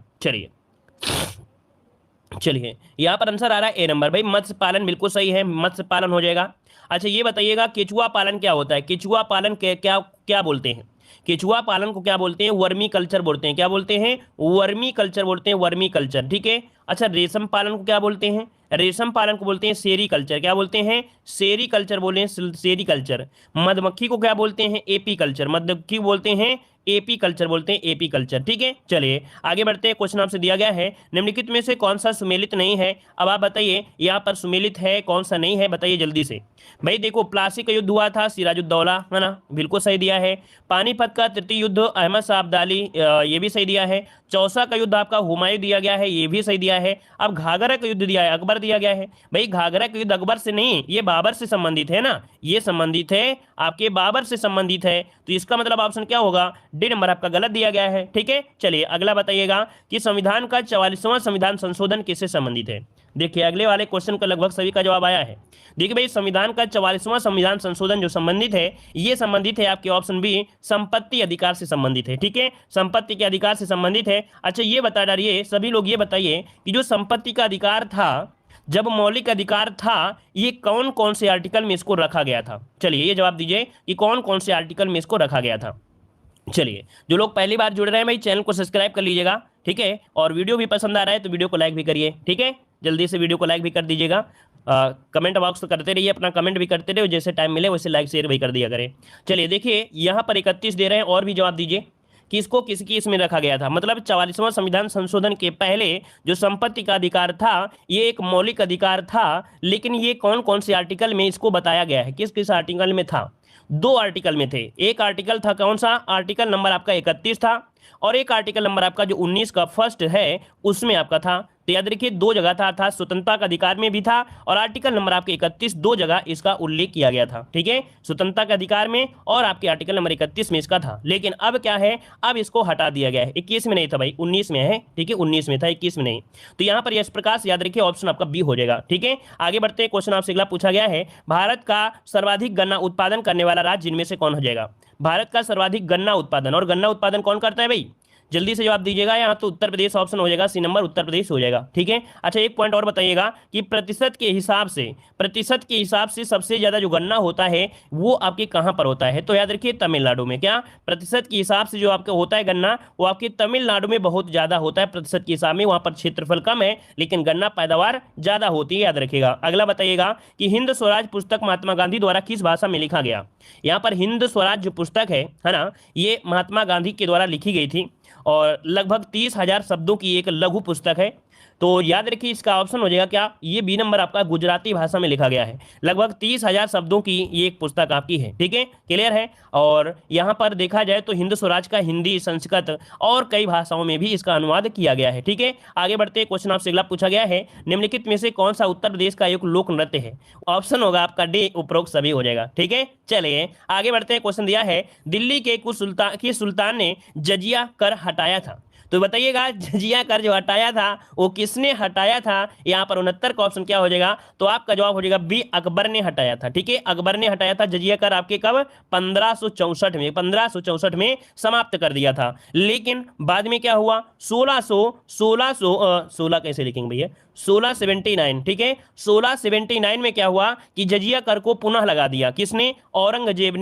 चलिए यहाँ पर आंसर आ रहा है ए नंबर। भाई मत्स्य पालन बिल्कुल सही है, मत्स्य पालन हो जाएगा। अच्छा ये बताइएगा केचुआ पालन क्या होता है? केचुआ पालन के क्या क्या बोलते हैं? केचुआ पालन को क्या बोलते हैं? वर्मी कल्चर बोलते हैं। क्या बोलते हैं? वर्मी कल्चर बोलते हैं, वर्मी कल्चर, ठीक है। अच्छा रेशम पालन को क्या बोलते हैं? रेशम पालन को बोलते हैं सेरी कल्चर। क्या बोलते हैं? सेरी कल्चर बोले, सेरी कल्चर। मधुमक्खी को क्या बोलते हैं? AP culture. मधुमक्खी बोलते हैं एपी कल्चर, बोलते हैं एपी कल्चर, ठीक है। चलिए आगे बढ़ते हैं, क्वेश्चन आपसे दिया गया है निम्नलिखित में से कौन सा सुमेलित नहीं है? अब आप बताइए यहाँ पर सुमेलित है कौन सा नहीं है, बताइए जल्दी से। भाई देखो प्लासी का युद्ध हुआ था, सिराजुद्दौला, है ना, बिल्कुल सही दिया है। पानीपत का तृतीय युद्ध अहमद शाह अब्दाली, ये भी सही दिया है। चौसा का युद्ध आपका हुमायूं दिया गया है, ये भी सही दिया है। अब घाघरा का युद्ध दिया है, अकबर दिया गया है। भाई घाघरा का युद्ध अकबर से नहीं, ये बाबर से संबंधित है ना, ये संबंधित है आपके बाबर से संबंधित है, तो इसका मतलब ऑप्शन क्या होगा? डी नंबर आपका गलत दिया गया है, ठीक है। चलिए अगला बताइएगा कि संविधान का 44वां संविधान संशोधन किससे संबंधित है? देखिए अगले वाले क्वेश्चन का लगभग सभी का जवाब आया है। देखिए भाई संविधान का 44वां संविधान संशोधन जो संबंधित है, ये संबंधित है आपके ऑप्शन बी संपत्ति अधिकार से संबंधित है, ठीक है। संपत्ति के अधिकार से संबंधित है। अच्छा ये बता डालिए सभी लोग, ये बताइए कि जो संपत्ति का अधिकार था, जब मौलिक अधिकार था, ये कौन कौन से आर्टिकल में इसको रखा गया था? चलिए ये जवाब दीजिए कि कौन कौन से आर्टिकल में इसको रखा गया था। चलिए जो लोग पहली बार जुड़ रहे हैं भाई चैनल को सब्सक्राइब कर लीजिएगा, ठीक है। और वीडियो भी पसंद आ रहा है तो वीडियो को लाइक भी करिए, ठीक है। जल्दी से वीडियो को लाइक भी कर दीजिएगा। कमेंट बॉक्स तो करते रहिए, अपना कमेंट भी करते रहिए, जैसे टाइम मिले वैसे लाइक शेयर भी कर दिया करें। चलिए देखिए यहाँ पर 31 दे रहे हैं, और भी जवाब दीजिए कि इसको किसकी इसमें रखा गया था। मतलब 44वां संविधान संशोधन के पहले जो संपत्ति का अधिकार था ये एक मौलिक अधिकार था, लेकिन ये कौन कौन से आर्टिकल में इसको बताया गया है, किस किस आर्टिकल में था? 2 आर्टिकल में थे। एक आर्टिकल था कौन सा? आर्टिकल नंबर आपका 31 था, और एक आर्टिकल नंबर आपका जो 19 का फर्स्ट है उसमें आपका था। तो याद रखिए 2 जगह था, अर्थात स्वतंत्रता का अधिकार में भी था, और आर्टिकल नंबर आपके 31 2 जगह इसका उल्लेख किया गया था, ठीक है। स्वतंत्रता के अधिकार में और आपके आर्टिकल नंबर 31 में इसका था। लेकिन अब क्या है, अब इसको हटा दिया गया है। 21 में नहीं था भाई, 19 में है, ठीक है, 19 में था, 21 में नहीं। तो यहाँ पर इस प्रकार से याद रखिए ऑप्शन आपका बी हो जाएगा, ठीक है। आगे बढ़ते हैं, क्वेश्चन आपसे अगला पूछा गया है भारत का सर्वाधिक गन्ना उत्पादन करने वाला राज्य इनमें से कौन हो जाएगा? भारत का सर्वाधिक गन्ना उत्पादन, और गन्ना उत्पादन कौन करता है भाई? जल्दी से जवाब दीजिएगा। यहाँ तो उत्तर प्रदेश ऑप्शन हो जाएगा, सी नंबर उत्तर प्रदेश हो जाएगा, ठीक है। अच्छा एक पॉइंट और बताइएगा कि प्रतिशत के हिसाब से सबसे ज्यादा जो गन्ना होता है वो आपके कहाँ पर होता है? तो याद रखिए तमिलनाडु में। क्या प्रतिशत के हिसाब से जो आपका होता है गन्ना, वो आपके तमिलनाडु में बहुत ज्यादा होता है प्रतिशत के हिसाब में। वहां पर क्षेत्रफल कम है लेकिन गन्ना पैदावार ज्यादा होती है, याद रखिएगा। अगला बताइएगा कि हिंद स्वराज पुस्तक महात्मा गांधी द्वारा किस भाषा में लिखा गया? यहाँ पर हिंद स्वराज जो पुस्तक है ना, ये महात्मा गांधी के द्वारा लिखी गई थी, और लगभग 30,000 शब्दों की एक लघु पुस्तक है। तो याद रखिए इसका ऑप्शन हो जाएगा क्या? ये बी नंबर आपका गुजराती भाषा में लिखा गया है। लगभग 30,000 शब्दों की ये एक पुस्तक आपकी है, ठीक है, क्लियर है। और यहाँ पर देखा जाए तो हिंद स्वराज का हिंदी, संस्कृत और कई भाषाओं में भी इसका अनुवाद किया गया है, ठीक है। आगे बढ़ते हैं, क्वेश्चन आपसे अगला पूछा गया है निम्नलिखित में से कौन सा उत्तर प्रदेश का एक लोक नृत्य है? ऑप्शन होगा आपका डी, उपरोक्त सभी हो जाएगा, ठीक है। चलिए आगे बढ़ते हैं, क्वेश्चन दिया है दिल्ली के कुछ सुल्तान ने जजिया कर हटाया था। तो बताइएगा जजिया कर जो हटाया था वो किसने हटाया था? यहाँ पर 69 का ऑप्शन क्या हो जाएगा? तो आपका जवाब हो जाएगा बी, अकबर ने हटाया था, ठीक है। अकबर ने हटाया था जजिया कर आपके कब? 1564 में समाप्त कर दिया था। लेकिन बाद में क्या हुआ? 16 कैसे लिखेंगे भैया? 1679, ठीक है। 1679 में क्या हुआ कि जजिया कर को पुनः लगा दिया, किसने? औरंगजेब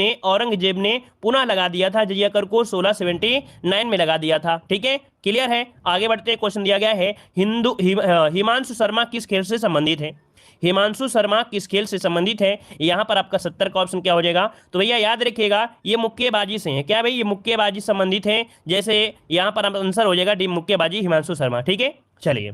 ने पुनः लगा दिया था जजिया कर को, 1679 में लगा दिया था, ठीक है। क्लियर है। आगे बढ़ते हैं, क्वेश्चन दिया गया है हिमांशु शर्मा किस खेल से संबंधित है? हिमांशु शर्मा किस खेल से संबंधित है? यहां पर आपका 70 का ऑप्शन क्या हो जाएगा? तो भैया याद रखिएगा ये मुक्केबाजी से है। क्या भाई? ये मुक्केबाजी संबंधित है। जैसे यहां पर आंसर हो जाएगा डी, मुक्केबाजी, हिमांशु शर्मा, ठीक है। चलिए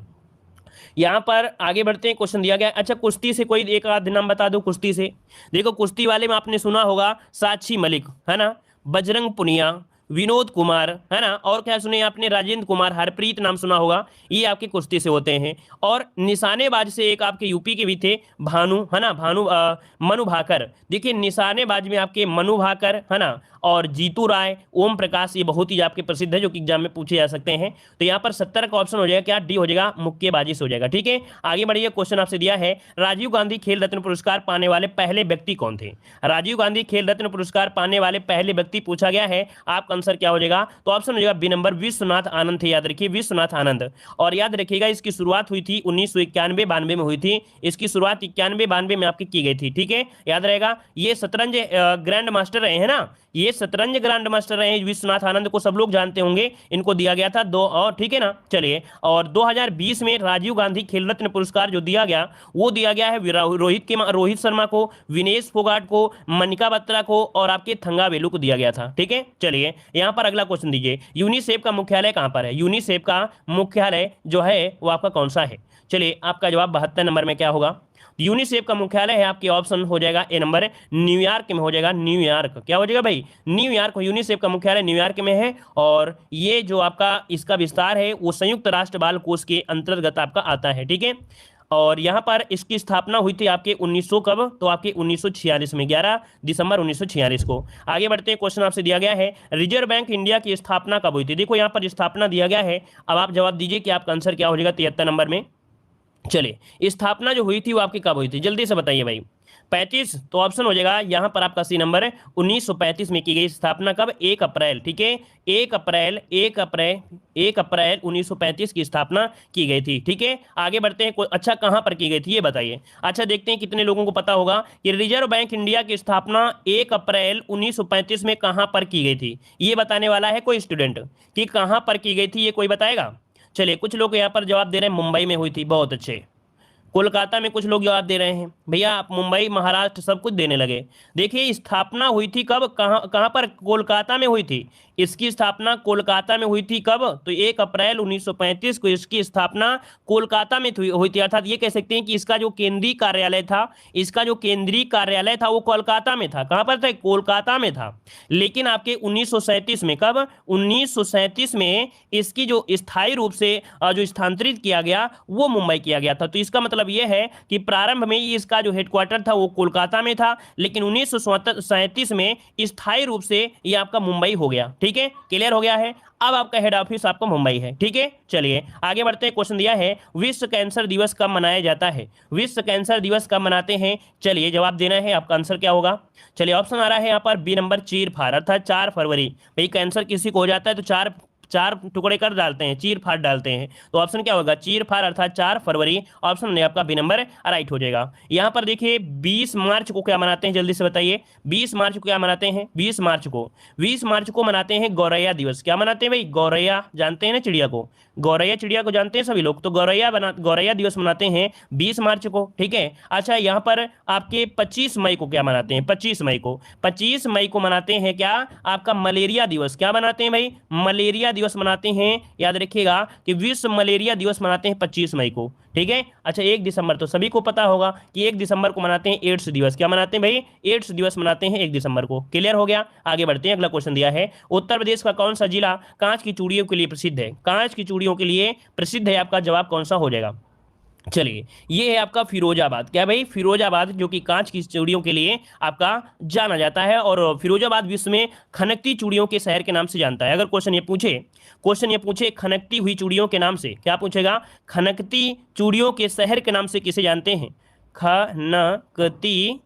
यहां पर आगे बढ़ते हैं, क्वेश्चन दिया गया। अच्छा, कुश्ती से कोई एक आध नाम बता दो। कुश्ती से देखो, कुश्ती वाले में आपने सुना होगा साक्षी मलिक, है ना, बजरंग पुनिया, विनोद कुमार, है ना, और क्या सुने आपने? राजेंद्र कुमार, हरप्रीत नाम सुना होगा। ये आपकी कुश्ती से होते हैं। और निशानेबाज से एक आपके यूपी के भी थे, भानु, है ना, मनु भाकर। देखिए निशानेबाज में आपके मनु भाकर, है ना, और जीतू राय, ओम प्रकाश, ये बहुत ही आपके प्रसिद्ध है जो कि एग्जाम में पूछे जा सकते हैं। तो यहाँ पर 70 का ऑप्शन हो जाएगा क्या? डी हो जाएगा, मुक्केबाजी से हो जाएगा, ठीक है। आगे बढ़िए, क्वेश्चन आपसे दिया है राजीव गांधी खेल रत्न पुरस्कार पाने वाले पहले व्यक्ति कौन थे? राजीव गांधी खेल रत्न पुरस्कार पाने वाले पहले व्यक्ति पूछा गया है। आपका आंसर क्या हो जाएगा? तो ऑप्शन हो जाएगा बी नंबर, विश्वनाथ आनंद थे। याद रखिए, विश्वनाथ आनंद। और याद रखिएगा इसकी शुरुआत हुई थी 1991-92 में हुई थी। इसकी शुरुआत 91-92 में आपकी की गई थी, ठीक है, याद रहेगा। ये शतरंज ग्रैंड मास्टर रहे हैं ना, ये शतरंज ग्रैंड मास्टर रहे विश्वनाथ आनंद को सब लोग जानते होंगे। इनको दिया गया था दो, और ठीक है ना। चलिए, और 2020 में राजीव गांधी खेल रत्न पुरस्कार जो दिया गया वो दिया गया है रोहित शर्मा को, विनेश फोगाट को, मनिका बत्रा को और आपके थंगावेलु को दिया गया था, ठीक है। चलिए यहां पर अगला क्वेश्चन दीजिए, यूनिसेफ का मुख्यालय कहां पर है? यूनिसेफ का मुख्यालय जो है वो आपका कौन सा है? चलिए आपका जवाब 72 नंबर में क्या होगा? यूनिसेफ का मुख्यालय है आपके ऑप्शन हो जाएगा ए नंबर, न्यूयॉर्क में हो जाएगा। न्यूयॉर्क क्या हो जाएगा भाई? न्यूयॉर्क। यूनिसेफ का मुख्यालय न्यूयॉर्क में है। और ये जो आपका इसका विस्तार है वो संयुक्त राष्ट्र बाल कोष के अंतर्गत आपका आता है, ठीक है। और यहाँ पर इसकी स्थापना हुई थी आपके 1900 कब? तो आपके 1946 में, 11 दिसंबर 1946 को। आगे बढ़ते हैं, क्वेश्चन आपसे दिया गया है रिजर्व बैंक इंडिया की स्थापना कब हुई थी? देखो यहाँ पर स्थापना दिया गया है। अब आप जवाब दीजिए कि आपका आंसर क्या हो जाएगा 73 नंबर में। चलिए स्थापना जो हुई थी वो आपकी कब हुई थी? जल्दी से बताइए भाई। 35, तो ऑप्शन हो जाएगा यहाँ पर आपका सी नंबर 1935 में की गई स्थापना। कब? 1 अप्रैल, ठीक है, 1 अप्रैल 1935 की स्थापना की गई थी, ठीक है। आगे बढ़ते हैं, अच्छा कहाँ पर की गई थी ये बताइए। अच्छा देखते हैं कितने लोगों को पता होगा कि रिजर्व बैंक इंडिया की स्थापना 1 अप्रैल 1935 में कहाँ पर की गई थी। ये बताने वाला है कोई स्टूडेंट कि कहाँ पर की गई थी, ये कोई बताएगा? चलिए कुछ लोग यहाँ पर जवाब दे रहे हैं मुंबई में हुई थी, बहुत अच्छे। कोलकाता में कुछ लोग जवाब दे रहे हैं। भैया आप मुंबई, महाराष्ट्र सब कुछ देने लगे। देखिए स्थापना हुई थी कब, कहाँ पर? कोलकाता में हुई थी। इसकी स्थापना कोलकाता में हुई थी कब? तो 1 अप्रैल 1935 को इसकी स्थापना कोलकाता में हुई थी। अर्थात ये कह सकते हैं कि इसका जो केंद्रीय कार्यालय था वो कोलकाता में था। कहाँ पर था? कोलकाता में था। लेकिन आपके 1937 में, कब? 1937 में इसकी जो स्थायी रूप से जो स्थानांतरित किया गया वो मुंबई किया गया था। तो इसका मतलब यह है कि प्रारंभ में इसका जो हेडक्वार्टर था वो कोलकाता में था, लेकिन 1937 में स्थायी रूप से ये आपका मुंबई हो गया, ठीक है। क्लियर हो गया है। अब आपका हेड ऑफिस आपका मुंबई है, ठीक है। चलिए आगे बढ़ते हैं, क्वेश्चन दिया है विश्व कैंसर दिवस कब मनाया जाता है? विश्व कैंसर दिवस कब मनाते हैं? चलिए जवाब देना है, आपका आंसर क्या होगा? चलिए ऑप्शन आ रहा है यहाँ पर बी नंबर, चीर फाड़, अर्थात 4 फरवरी। भाई कैंसर किसी को हो जाता है तो चार टुकड़े कर डालते हैं, चीर फाड़ डालते हैं। तो ऑप्शन क्या होगा? चीर फाड़, अर्थात 4 फरवरी। ऑप्शन ने आपका बी नंबर राइट हो जाएगा। यहाँ पर देखिए 20 मार्च को क्या मनाते हैं, जल्दी से बताइए। 20 मार्च को क्या मनाते हैं? 20 मार्च को मनाते हैं गौरैया दिवस। क्या मनाते हैं भाई? गौरैया, जानते हैं ना चिड़िया को? गौरैया चिड़िया को जानते हैं सभी लोग। तो गौरैया दिवस मनाते हैं 20 मार्च को, ठीक है। अच्छा यहाँ पर आपके 25 मई को क्या मनाते हैं? 25 मई को मनाते हैं क्या? आपका मलेरिया दिवस। क्या मनाते हैं भाई? मलेरिया दिवस मनाते हैं। याद रखिएगा कि विश्व मलेरिया दिवस मनाते हैं 25 मई को, ठीक है। अच्छा 1 दिसंबर तो सभी को पता होगा कि 1 दिसंबर को मनाते हैं एड्स दिवस। क्या मनाते हैं भाई? एड्स दिवस मनाते हैं 1 दिसंबर को। क्लियर हो गया। आगे बढ़ते हैं, अगला क्वेश्चन दिया है उत्तर प्रदेश का कौन सा जिला कांच की चूड़ियों के लिए प्रसिद्ध है? कांच की चूड़ियों के लिए प्रसिद्ध है, आपका जवाब कौन सा हो जाएगा? चलिए ये है आपका फिरोजाबाद। क्या भाई? फिरोजाबाद, जो कि कांच की चूड़ियों के लिए आपका जाना जाता है। और फिरोजाबाद विश्व में खनकती चूड़ियों के शहर के नाम से जानता है। अगर क्वेश्चन ये पूछे खनकती हुई चूड़ियों के नाम से, क्या पूछेगा? खनकती चूड़ियों के शहर के नाम से किसे जानते हैं? खनकती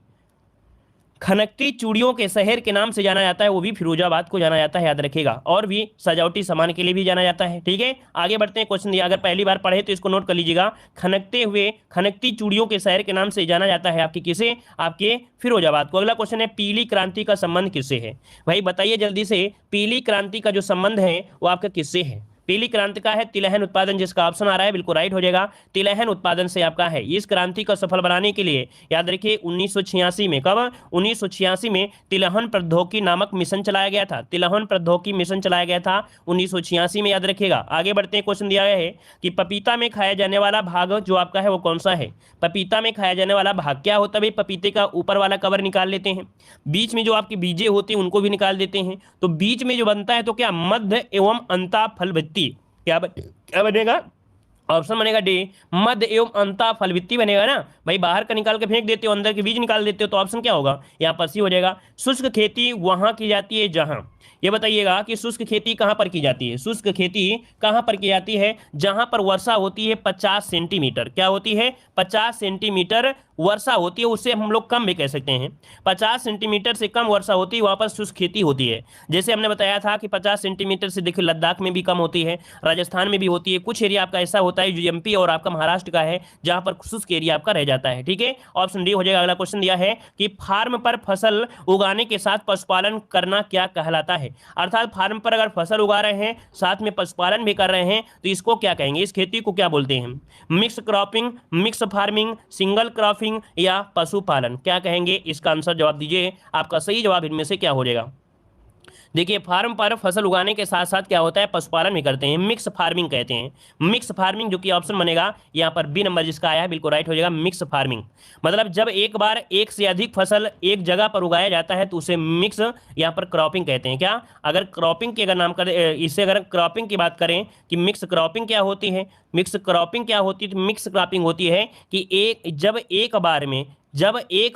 खनकती चूड़ियों के शहर के नाम से जाना जाता है, वो भी फिरोजाबाद को जाना जाता है, याद रखिएगा। और भी सजावटी सामान के लिए भी जाना जाता है। ठीक है, आगे बढ़ते हैं। क्वेश्चन दिया, अगर पहली बार पढ़े तो इसको नोट कर लीजिएगा। खनकती चूड़ियों के शहर के नाम से जाना जाता है आपके किसे, आपके फिरोजाबाद को। अगला क्वेश्चन है, पीली क्रांति का संबंध किससे है? भाई बताइए जल्दी से, पीली क्रांति का जो संबंध है वो आपका किससे है? पीली क्रांति का है तिलहन उत्पादन, जिसका ऑप्शन आ रहा है बिल्कुल राइट हो जाएगा, तिलहन उत्पादन से आपका है। इस क्रांति को सफल बनाने के लिए याद रखिए 1986 में, कब 1986 में तिलहन प्रौद्योगिकी नामक मिशन चलाया गया था। तिलहन प्रौद्योगिकी मिशन चलाया गया था 1986 में, याद रखिएगा। आगे बढ़ते हैं। क्वेश्चन दिया गया है कि पपीता में खाया जाने वाला भाग जो आपका है वो कौन सा है? पपीता में खाया जाने वाला भाग क्या होता है भाई? पपीते का ऊपर वाला कवर निकाल लेते हैं, बीच में जो आपकी बीजें होती हैं उनको भी निकाल देते हैं, तो बीच में जो बनता है तो क्या मध्य एवं अंता फलवृत्ति, क्या बनेगा? ऑप्शन बनेगा डी, मध्य एवं अंता फलवृत्ति बनेगा ना भाई। बाहर का निकाल के फेंक देते हो, अंदर के बीज निकाल देते हो, तो ऑप्शन क्या होगा? यहाँ पर सी हो जाएगा। शुष्क खेती वहां की जाती है जहां, ये बताइएगा कि शुष्क खेती कहां पर की जाती है? शुष्क खेती कहां पर की जाती है? जहां पर वर्षा होती है 50 सेंटीमीटर। क्या होती है? 50 सेंटीमीटर वर्षा होती है, उससे हम लोग कम भी कह सकते हैं। 50 सेंटीमीटर से कम वर्षा होती है, वहां पर शुष्क खेती होती है। जैसे हमने बताया था कि 50 सेंटीमीटर से देखिए लद्दाख में भी कम होती है, राजस्थान में भी होती है, कुछ एरिया आपका ऐसा होता है जो एमपी और आपका महाराष्ट्र का है जहां पर शुष्क एरिया आपका रह जाता है। ठीक है, ऑप्शन डी हो जाएगा। अगला क्वेश्चन दिया है कि फार्म पर फसल उगाने के साथ पशुपालन करना क्या कहलाता है? अर्थात फार्म पर अगर फसल उगा रहे हैं साथ में पशुपालन भी कर रहे हैं तो इसको क्या कहेंगे? इस खेती को क्या बोलते हैं? Mix cropping, mix farming, single cropping या पशुपालन, क्या कहेंगे? इसका आंसर जवाब दीजिए। आपका सही जवाब इनमें से क्या हो जाएगा? देखिए फार्म पर फसल उगाने के साथ साथ क्या होता है? पशुपालन भी करते हैं, मिक्स फार्मिंग कहते हैं। मिक्स फार्मिंग जो कि ऑप्शन बनेगा यहाँ पर बी नंबर जिसका आया है बिल्कुल राइट हो जाएगा। मिक्स फार्मिंग मतलब जब एक बार एक से अधिक फसल एक जगह पर उगाया जाता है तो उसे मिक्स यहाँ पर क्रॉपिंग कहते हैं। क्या? अगर क्रॉपिंग की अगर नाम करें, इससे अगर क्रॉपिंग की बात करें कि मिक्स क्रॉपिंग क्या होती है, मिक्स क्रॉपिंग क्या होती है? तो मिक्स क्रॉपिंग होती है कि जब एक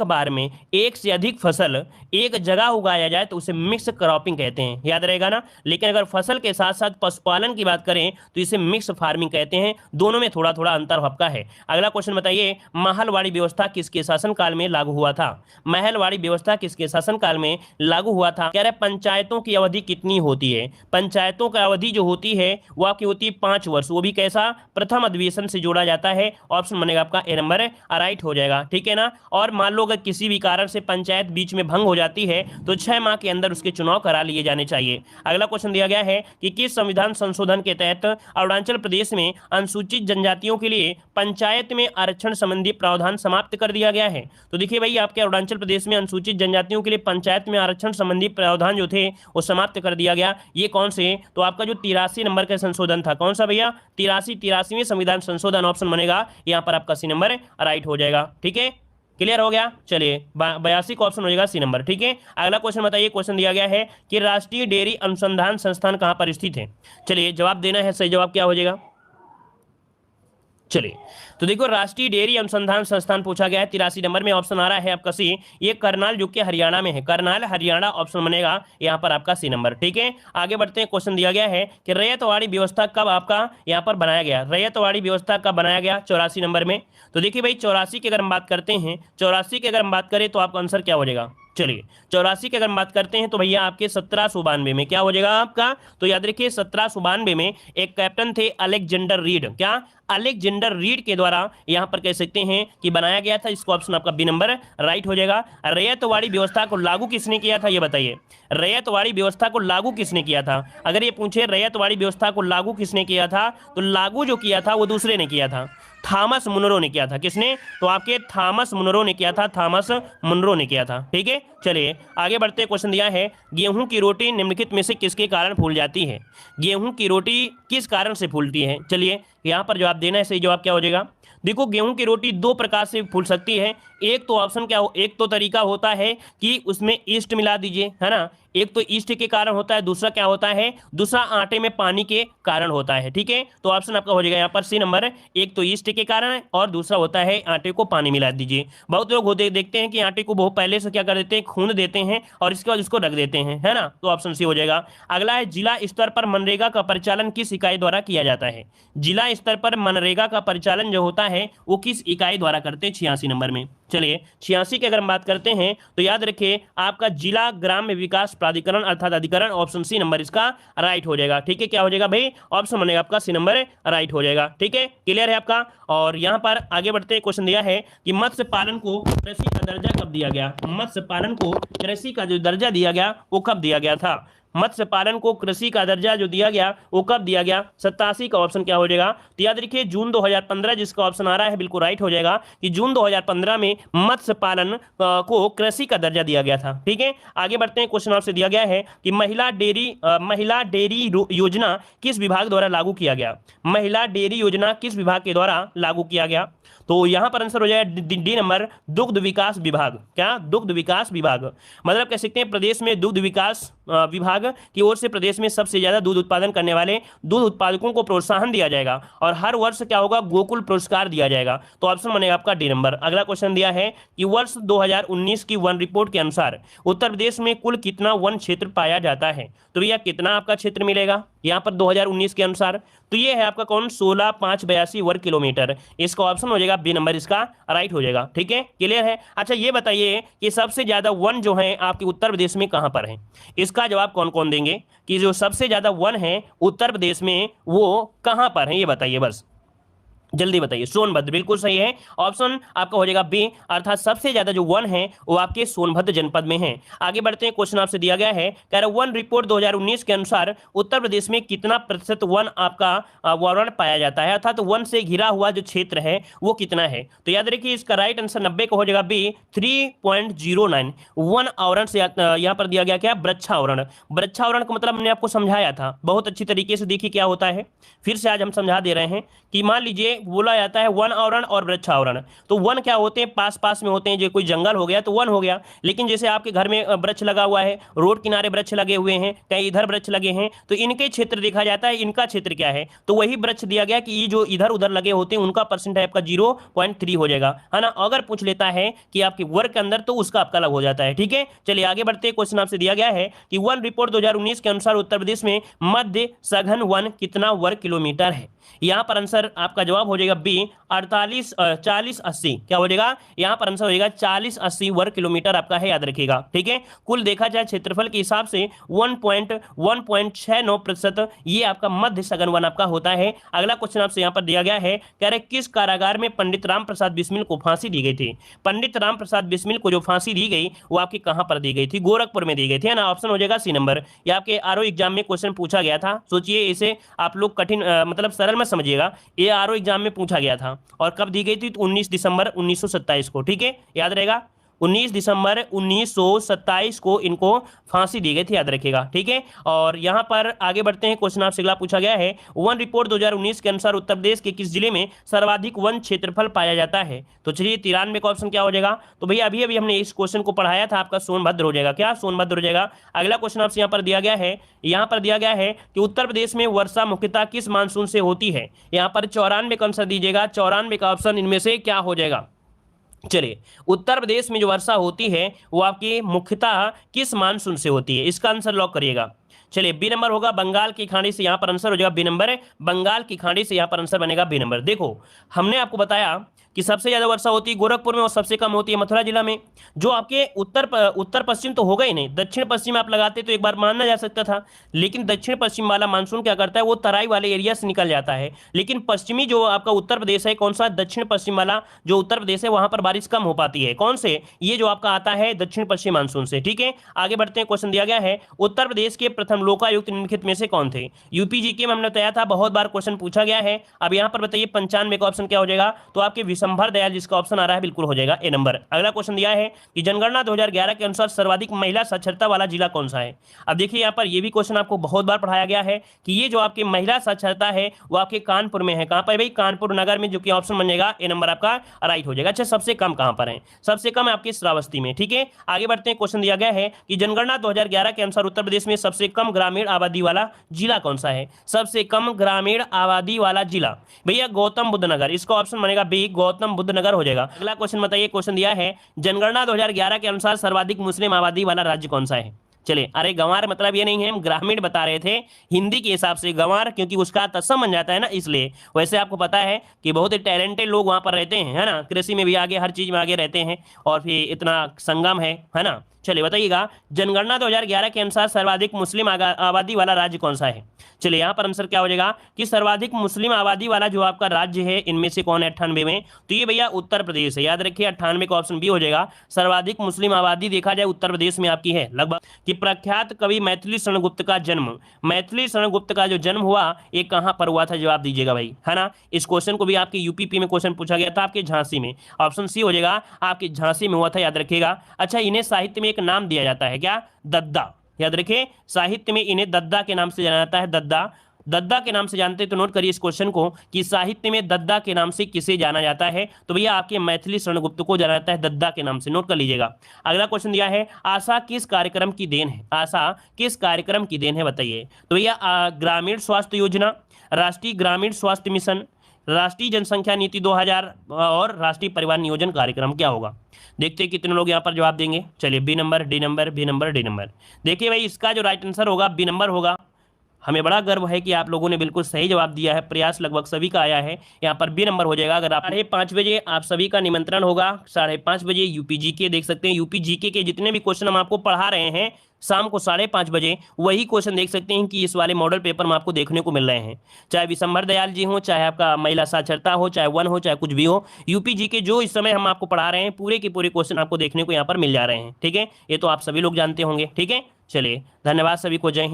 बार में एक से अधिक फसल एक जगह उगाया जाए तो उसे मिक्स क्रॉपिंग कहते हैं, याद रहेगा ना। लेकिन अगर फसल के साथ साथ पशुपालन की बात करें तो इसे मिक्स फार्मिंग कहते हैं। दोनों में थोड़ा थोड़ा अंतर हल्का है। अगला क्वेश्चन बताइए, महलवाड़ी व्यवस्था किसके शासनकाल में लागू हुआ था? महलवाड़ी व्यवस्था किसके शासनकाल में लागू हुआ था? कह रहे पंचायतों की अवधि कितनी होती है? पंचायतों की अवधि जो होती है वो आपकी होती है 5 वर्ष, वो भी कैसा? प्रथम अधिवेशन से जोड़ा जाता है। ऑप्शन बनेगा आपका ए नंबर राइट हो जाएगा। ठीक है ना। और मान लो अगर किसी भी कारण से पंचायत बीच में भंग हो जाती है तो 6 माह के अंदर उसके चुनाव करा लिए जाने चाहिए। अगला क्वेश्चन दिया गया है कि किस संविधान संशोधन के तहत अरुणाचल प्रदेश में अनुसूचित जनजातियों के लिए पंचायत में आरक्षण संबंधी प्रावधान समाप्त कर दिया गया है? तो देखिए भाई आपके अरुणाचल प्रदेश में अनुसूचित जनजातियों के लिए पंचायत में आरक्षण संबंधी प्रावधान जो थे वो समाप्त कर दिया गया। ये कौन से? तो आपका जो 83 नंबर का संशोधन था, कौन सा भैया? 83वें संविधान संशोधन, ऑप्शन बनेगा यहाँ पर आपका सी नंबर राइट हो जाएगा। ठीक है, क्लियर हो गया। चलिए 82 का ऑप्शन हो जाएगा सी नंबर। ठीक है, अगला क्वेश्चन बताइए। क्वेश्चन दिया गया है कि राष्ट्रीय डेयरी अनुसंधान संस्थान कहां पर स्थित है? चलिए जवाब देना है, सही जवाब क्या हो जाएगा? चलिए तो देखो राष्ट्रीय डेयरी अनुसंधान संस्थान पूछा गया है, 83 नंबर में, ऑप्शन आ रहा है आपका सी। ये करनाल जो कि हरियाणा में है, करनाल हरियाणा, ऑप्शन बनेगा यहाँ पर आपका सी नंबर। ठीक है, आगे बढ़ते हैं। क्वेश्चन दिया गया है कि रैयतवाड़ी व्यवस्था कब आपका यहाँ पर बनाया गया? रैयतवाड़ी व्यवस्था कब बनाया गया? 84 नंबर में। तो देखिए भाई 84 की अगर हम बात करते हैं, 84 की अगर हम बात करें तो आपका आंसर क्या हो जाएगा? चलिए 84 की अगर हम बात करते हैं तो भैया आपके 1792 में क्या हो जाएगा आपका? तो याद रखिए 1792 में एक कैप्टन थे अलेक्जेंडर रीड, क्या? अलेक्जेंडर रीड के द्वारा यहां पर कह सकते हैं कि बनाया गया था। इसको ऑप्शन आपका बी नंबर राइट हो जाएगा। रैयतवाड़ी व्यवस्था को लागू किसने किया था ये बताइए? रैयतवाड़ी व्यवस्था को लागू किसने किया था? अगर ये पूछे रैयतवाड़ी व्यवस्था को लागू किसने किया था तो लागू जो किया था वो दूसरे ने किया था, थॉमस मुनरो ने किया था। किसने? तो आपके थॉमस मुनरो ने किया था, थॉमस मुनरो ने किया था। ठीक है, चलिए आगे बढ़ते। क्वेश्चन दिया है गेहूं की रोटी निम्नलिखित में से किसके कारण फूल जाती है? गेहूं की रोटी किस कारण से फूलती है? चलिए यहां पर जवाब देना है, सही जवाब क्या हो जाएगा? देखो गेहूं की रोटी दो प्रकार से फूल सकती है। एक तो ऑप्शन क्या हो, एक तो तरीका होता है कि उसमें ईस्ट मिला दीजिए, है ना। एक तो ईस्ट के कारण होता है, दूसरा क्या होता है? दूसरा आटे में पानी के कारण होता है। ठीक है, तो ऑप्शन आपका हो जाएगा यहाँ पर सी नंबर। एक तो ईस्ट के कारण है और दूसरा होता है आटे को पानी मिला दीजिए। बहुत लोग होते देखते हैं कि आटे को बहुत पहले से क्या कर देते हैं, खून देते हैं और इसके बाद उसको रख देते हैं, है ना। तो ऑप्शन सी हो जाएगा। अगला है जिला स्तर पर मनरेगा का परिचालन किस इकाई द्वारा किया जाता है? जिला स्तर पर मनरेगा का परिचालन जो होता है वो किस इकाई द्वारा करते हैं? 86 नंबर में। चलिए 86 की अगर हम बात करते हैं तो याद रखिए आपका जिला ग्राम्य विकास प्राधिकरण अर्थात अधिकरण, ऑप्शन सी नंबर इसका राइट हो जाएगा। ठीक है, क्या हो जाएगा भाई, ऑप्शन बनेगा आपका सी नंबर राइट हो जाएगा। ठीक है, क्लियर है आपका। और यहां पर आगे बढ़ते क्वेश्चन दिया है कि मत्स्य पालन को कृषि का दर्जा कब दिया गया। मत्स्य पालन को कृषि का जो दर्जा दिया गया वो कब दिया गया था। मत्स्य पालन को कृषि का दर्जा जो दिया गया वो कब दिया गया, 87 का ऑप्शन क्या हो जाएगा। तो याद रखिए जून 2015 जिसका ऑप्शन आ रहा है बिल्कुल राइट हो जाएगा कि जून 2015 में मत्स्य पालन को कृषि का दर्जा दिया गया था। ठीक है, आगे बढ़ते हैं। क्वेश्चन आपसे दिया गया है कि महिला डेयरी योजना किस विभाग द्वारा लागू किया गया। महिला डेयरी योजना किस विभाग के द्वारा लागू किया गया। तो यहां पर आंसर हो जाएगा डी नंबर, दुग्ध विकास विभाग। क्या, दुग्ध विकास विभाग। मतलब कह सकते हैं प्रदेश में दुग्ध विकास विभाग की ओर से प्रदेश में सबसे ज्यादा दूध उत्पादन करने वाले दूध उत्पादकों को प्रोत्साहन दिया जाएगा और हर वर्ष क्या होगा, गोकुल पुरस्कार दिया जाएगा। तो ऑप्शन बनेगा आपका डी नंबर। अगला क्वेश्चन दिया है कि वर्ष 2019 की वन रिपोर्ट के अनुसार उत्तर प्रदेश में कुल कितना वन क्षेत्र पाया जाता है। तो भैया कितना आपका क्षेत्र मिलेगा यहाँ पर 2019 के अनुसार। तो ये है आपका कौन, 16,582 वर्ग किलोमीटर। इसका ऑप्शन हो जाएगा बी नंबर इसका राइट हो जाएगा। ठीक है, क्लियर है। अच्छा ये बताइए कि सबसे ज्यादा वन जो है आपके उत्तर प्रदेश में कहां पर है। इसका जवाब कौन कौन देंगे कि जो सबसे ज्यादा वन है उत्तर प्रदेश में वो कहां पर है, ये बताइए बस जल्दी बताइए। सोनभद्र, बिल्कुल सही है। ऑप्शन आपका हो जाएगा बी, अर्थात सबसे ज्यादा जो वन है वो आपके सोनभद्र जनपद में है। आगे बढ़ते हैं। क्वेश्चन आपसे दिया गया है कह रहा वन रिपोर्ट 2019 के अनुसार उत्तर प्रदेश में कितना प्रतिशत वन आपका वातावरण पाया जाता है, अर्थात वन से घिरा हुआ जो क्षेत्र है वो कितना है। तो याद रखिए इसका राइट आंसर 90 का हो जाएगा बी, 3.09 वन आवरण से यहाँ पर दिया गया क्या, वृक्षावरण। वृक्षावरण का मतलब हमने आपको समझाया था बहुत अच्छी तरीके से, देखिए क्या होता है, फिर से आज हम समझा दे रहे हैं कि मान लीजिए बोला जाता है वन आवरण और वृक्षावरण। तो वन क्या होते हैं, पास पास में होते हैं। जो कोई जंगल हो गया तो वन हो गया, लेकिन जैसे आपके घर में वृक्ष लगा हुआ है, रोड किनारे वृक्ष लगे हुए हैं, कहीं इधर वृक्ष लगे हैं, तो इनके क्षेत्र देखा जाता है इनका क्षेत्र क्या है। तो वही वृक्ष दिया गया कि ये जो इधर उधर लगे होते हैं उनका परसेंट है आपका 0.3 हो जाएगा, है ना। अगर पूछ लेता है कि आपके वर्ग के अंदर तो उसका आपका अलग हो जाता है। ठीक है, चलिए आगे बढ़ते हैं। क्वेश्चन आपसे दिया गया है कि वन रिपोर्ट 2019 के अनुसार उत्तर प्रदेश में मध्य सघन वन कितना वर्ग किलोमीटर है। यहां पर आंसर आपका जवाब हो जाएगा बी, 40-80। क्या हो जाएगा, यहां पर आंसर हो जाएगा 40-80 वर्ग किलोमीटर आपका है, याद रखिएगा। ठीक है, कुल देखा जाए क्षेत्रफल के हिसाब से 1.69% ये आपका मध्य सघन वन आपका होता है। अगला क्वेश्चन आपसे यहां पर दिया गया है, कह रहे किस कारागार में पंडित राम प्रसाद बिस्मिल को फांसी दी गई थी। पंडित राम प्रसाद बिस्मिल को जो फांसी दी गई वो आपकी कहां पर दी गई थी, गोरखपुर में दी गई थी, है ना। ऑप्शन हो जाएगा सी नंबर। ये आपके आरओ एग्जाम में क्वेश्चन पूछा गया था, सोचिए इसे आप लोग कठिन मतलब सरल में समझिएगा। ये आरओ एग्जाम में पूछा गया था और कब दी गई थी, तो 19 दिसंबर 1927 को। ठीक है, याद रहेगा 19 दिसंबर 1927 को इनको फांसी दी गई थी, याद रखिएगा। ठीक है, और यहां पर आगे बढ़ते हैं। क्वेश्चन आपसे अगला पूछा गया है, वन रिपोर्ट 2019 के अनुसार उत्तर प्रदेश के किस जिले में सर्वाधिक वन क्षेत्रफल पाया जाता है। तो चलिए 93 का ऑप्शन क्या हो जाएगा। तो भैया अभी अभी हमने इस क्वेश्चन को पढ़ाया था, आपका सोनभद्र हो जाएगा। क्या, सोनभद्र हो जाएगा। अगला क्वेश्चन आपसे यहाँ पर दिया गया है, यहाँ पर दिया गया है कि उत्तर प्रदेश में वर्षा मुख्यतः किस मानसून से होती है। यहाँ पर 94 का आंसर दीजिएगा। 94 का ऑप्शन इनमें से क्या हो जाएगा। चलिए उत्तर प्रदेश में जो वर्षा होती है वो आपकी मुख्यतः किस मानसून से होती है, इसका आंसर लॉक करिएगा। चलिए बी नंबर होगा बंगाल की खाड़ी से, यहां पर आंसर हो जाएगा बी नंबर, बंगाल की खाड़ी से यहां पर आंसर बनेगा बी नंबर। देखो हमने आपको बताया कि सबसे ज्यादा वर्षा होती है गोरखपुर में और सबसे कम होती है मथुरा जिला में। जो आपके उत्तर पश्चिम तो होगा ही नहीं, दक्षिण पश्चिम आप लगाते तो एक बार मानना जा सकता था, लेकिन दक्षिण पश्चिम वाला मानसून क्या करता है, वो तराई वाले एरिया से निकल जाता है। लेकिन पश्चिमी जो आपका उत्तर प्रदेश है, कौन सा, दक्षिण पश्चिम वाला जो उत्तर प्रदेश है, वहां पर बारिश कम हो पाती है। कौन से, ये जो आपका आता है दक्षिण पश्चिम मानसून से। ठीक है, आगे बढ़ते हैं। क्वेश्चन दिया गया है, उत्तर प्रदेश के प्रथम लोकायुक्त निम्नलिखित में से कौन थे। यूपी जीके में हमने बताया था, बहुत बार क्वेश्चन पूछा गया है। अब यहाँ पर बताइए 95 का ऑप्शन क्या हो जाएगा। तो आपके विशंभर दयाल जिसका ऑप्शन आ रहा है बिल्कुल हो जाएगा ए नंबर। अगला क्वेश्चन दिया है कि जनगणना 2011 के अनुसार सर्वाधिक महिला साक्षरता वाला जिला कौन सा है। अब देखिए यहाँ पर ये भी क्वेश्चन आपको बहुत बार पढ़ाया गया है कि ये जो आपकी महिला साक्षरता है वो आपके कानपुर में है। कहां पर भाई, कानपुर नगर में, जो कि ऑप्शन बन जाएगा ए नंबर आपका राइट हो जाएगा। अच्छा सबसे कम कहां पर है, सबसे कम है आपके श्रावस्ती में। ठीक है, आगे बढ़ते हैं। क्वेश्चन दिया गया है कि जनगणना 2011 के अनुसार उत्तर प्रदेश में सबसे कम ग्रामीण आबादी वाला जिला कौन सा है। सबसे कम ग्रामीण आबादी वाला जिला भैया गौतम बुद्ध नगर, इसका ऑप्शन बनेगा बी, गौतम बुद्ध नगर हो जाएगा। अगला क्वेश्चन बताइए। क्वेश्चन दिया है जनगणना 2011 के अनुसार सर्वाधिक मुस्लिम आबादी वाला राज्य कौन सा है। चलिए, अरे गंवार मतलब ये नहीं है, हम ग्रामीण बता रहे थे हिंदी के हिसाब से गंवार, क्योंकि उसका तत्सम बन जाता है ना, इसलिए। वैसे आपको पता है कि बहुत ही टैलेंटेड लोग वहां पर रहते हैं, है ना, कृषि में भी आगे, हर चीज में आगे रहते हैं, और फिर इतना संगम है ना। चलिए बताइएगा, जनगणना 2011 के अनुसार सर्वाधिक मुस्लिम आबादी वाला राज्य कौन सा है? चलिए यहाँ पर आंसर क्या हो जाएगा कि सर्वाधिक मुस्लिम आबादी वाला जो आपका राज्य है इनमें से कौन है 98 में, तो ये भैया उत्तर प्रदेश है। याद रखिए 98 का ऑप्शन बी हो जाएगा। सर्वाधिक मुस्लिम आबादी देखा जाए उत्तर प्रदेश में आपकी है लगभग। कि प्रख्यात कवि मैथिली शरण गुप्त का जन्म, मैथिली शरण गुप्त का जो जन्म हुआ ये कहाँ पर हुआ था, जवाब दीजिएगा भाई, है ना। इस क्वेश्चन को भी आपके यूपीपी में क्वेश्चन पूछा गया था, आपके झांसी में। ऑप्शन सी हो जाएगा, आपके झांसी में हुआ था, याद रखिएगा। अच्छा, इन्हें साहित्य में एक नाम दिया जाता है, क्या? दद्दा। याद रखिए, साहित्य में इन्हें दद्दा के नाम से जाना जाता है, दद्दा। दद्दा के नाम से जानते हैं तो नोट करिए इस क्वेश्चन को कि साहित्य में दद्दा के नाम से किसे जाना जाता है, तो भैया आपके मैथिली शरण गुप्त को जाना जाता है दद्दा के नाम से, नोट कर लीजिएगा। अगला क्वेश्चन दिया है, आशा किस कार्यक्रम की देन है? आशा किस कार्यक्रम की देन है बताइए? तो भैया ग्रामीण स्वास्थ्य योजना, राष्ट्रीय ग्रामीण स्वास्थ्य मिशन, राष्ट्रीय जनसंख्या नीति 2000 और राष्ट्रीय परिवार नियोजन कार्यक्रम, क्या होगा? देखते हैं कितने लोग यहाँ पर जवाब देंगे। चलिए, B number, D number, B number, D number. देखिए भाई, इसका जो राइट आंसर होगा बी नंबर होगा। हमें बड़ा गर्व है कि आप लोगों ने बिल्कुल सही जवाब दिया है, प्रयास लगभग सभी का आया है, यहाँ पर बी नंबर हो जाएगा। अगर आप 5:30 बजे आप सभी का निमंत्रण होगा, 5:30 बजे यूपी जीके देख सकते हैं। यूपी जीके के जितने भी क्वेश्चन हम आपको पढ़ा रहे हैं शाम को 5:30 बजे, वही क्वेश्चन देख सकते हैं कि इस वाले मॉडल पेपर में आपको देखने को मिल रहे हैं। चाहे विशंबर दयाल जी हो, चाहे आपका महिला साक्षरता हो, चाहे वन हो, चाहे कुछ भी हो, यूपी जीके जो इस समय हम आपको पढ़ा रहे हैं पूरे के पूरे क्वेश्चन आपको देखने को यहाँ पर मिल जा रहे हैं। ठीक है, ये तो आप सभी लोग जानते होंगे। ठीक है, चलिए धन्यवाद सभी को, जय हिंद।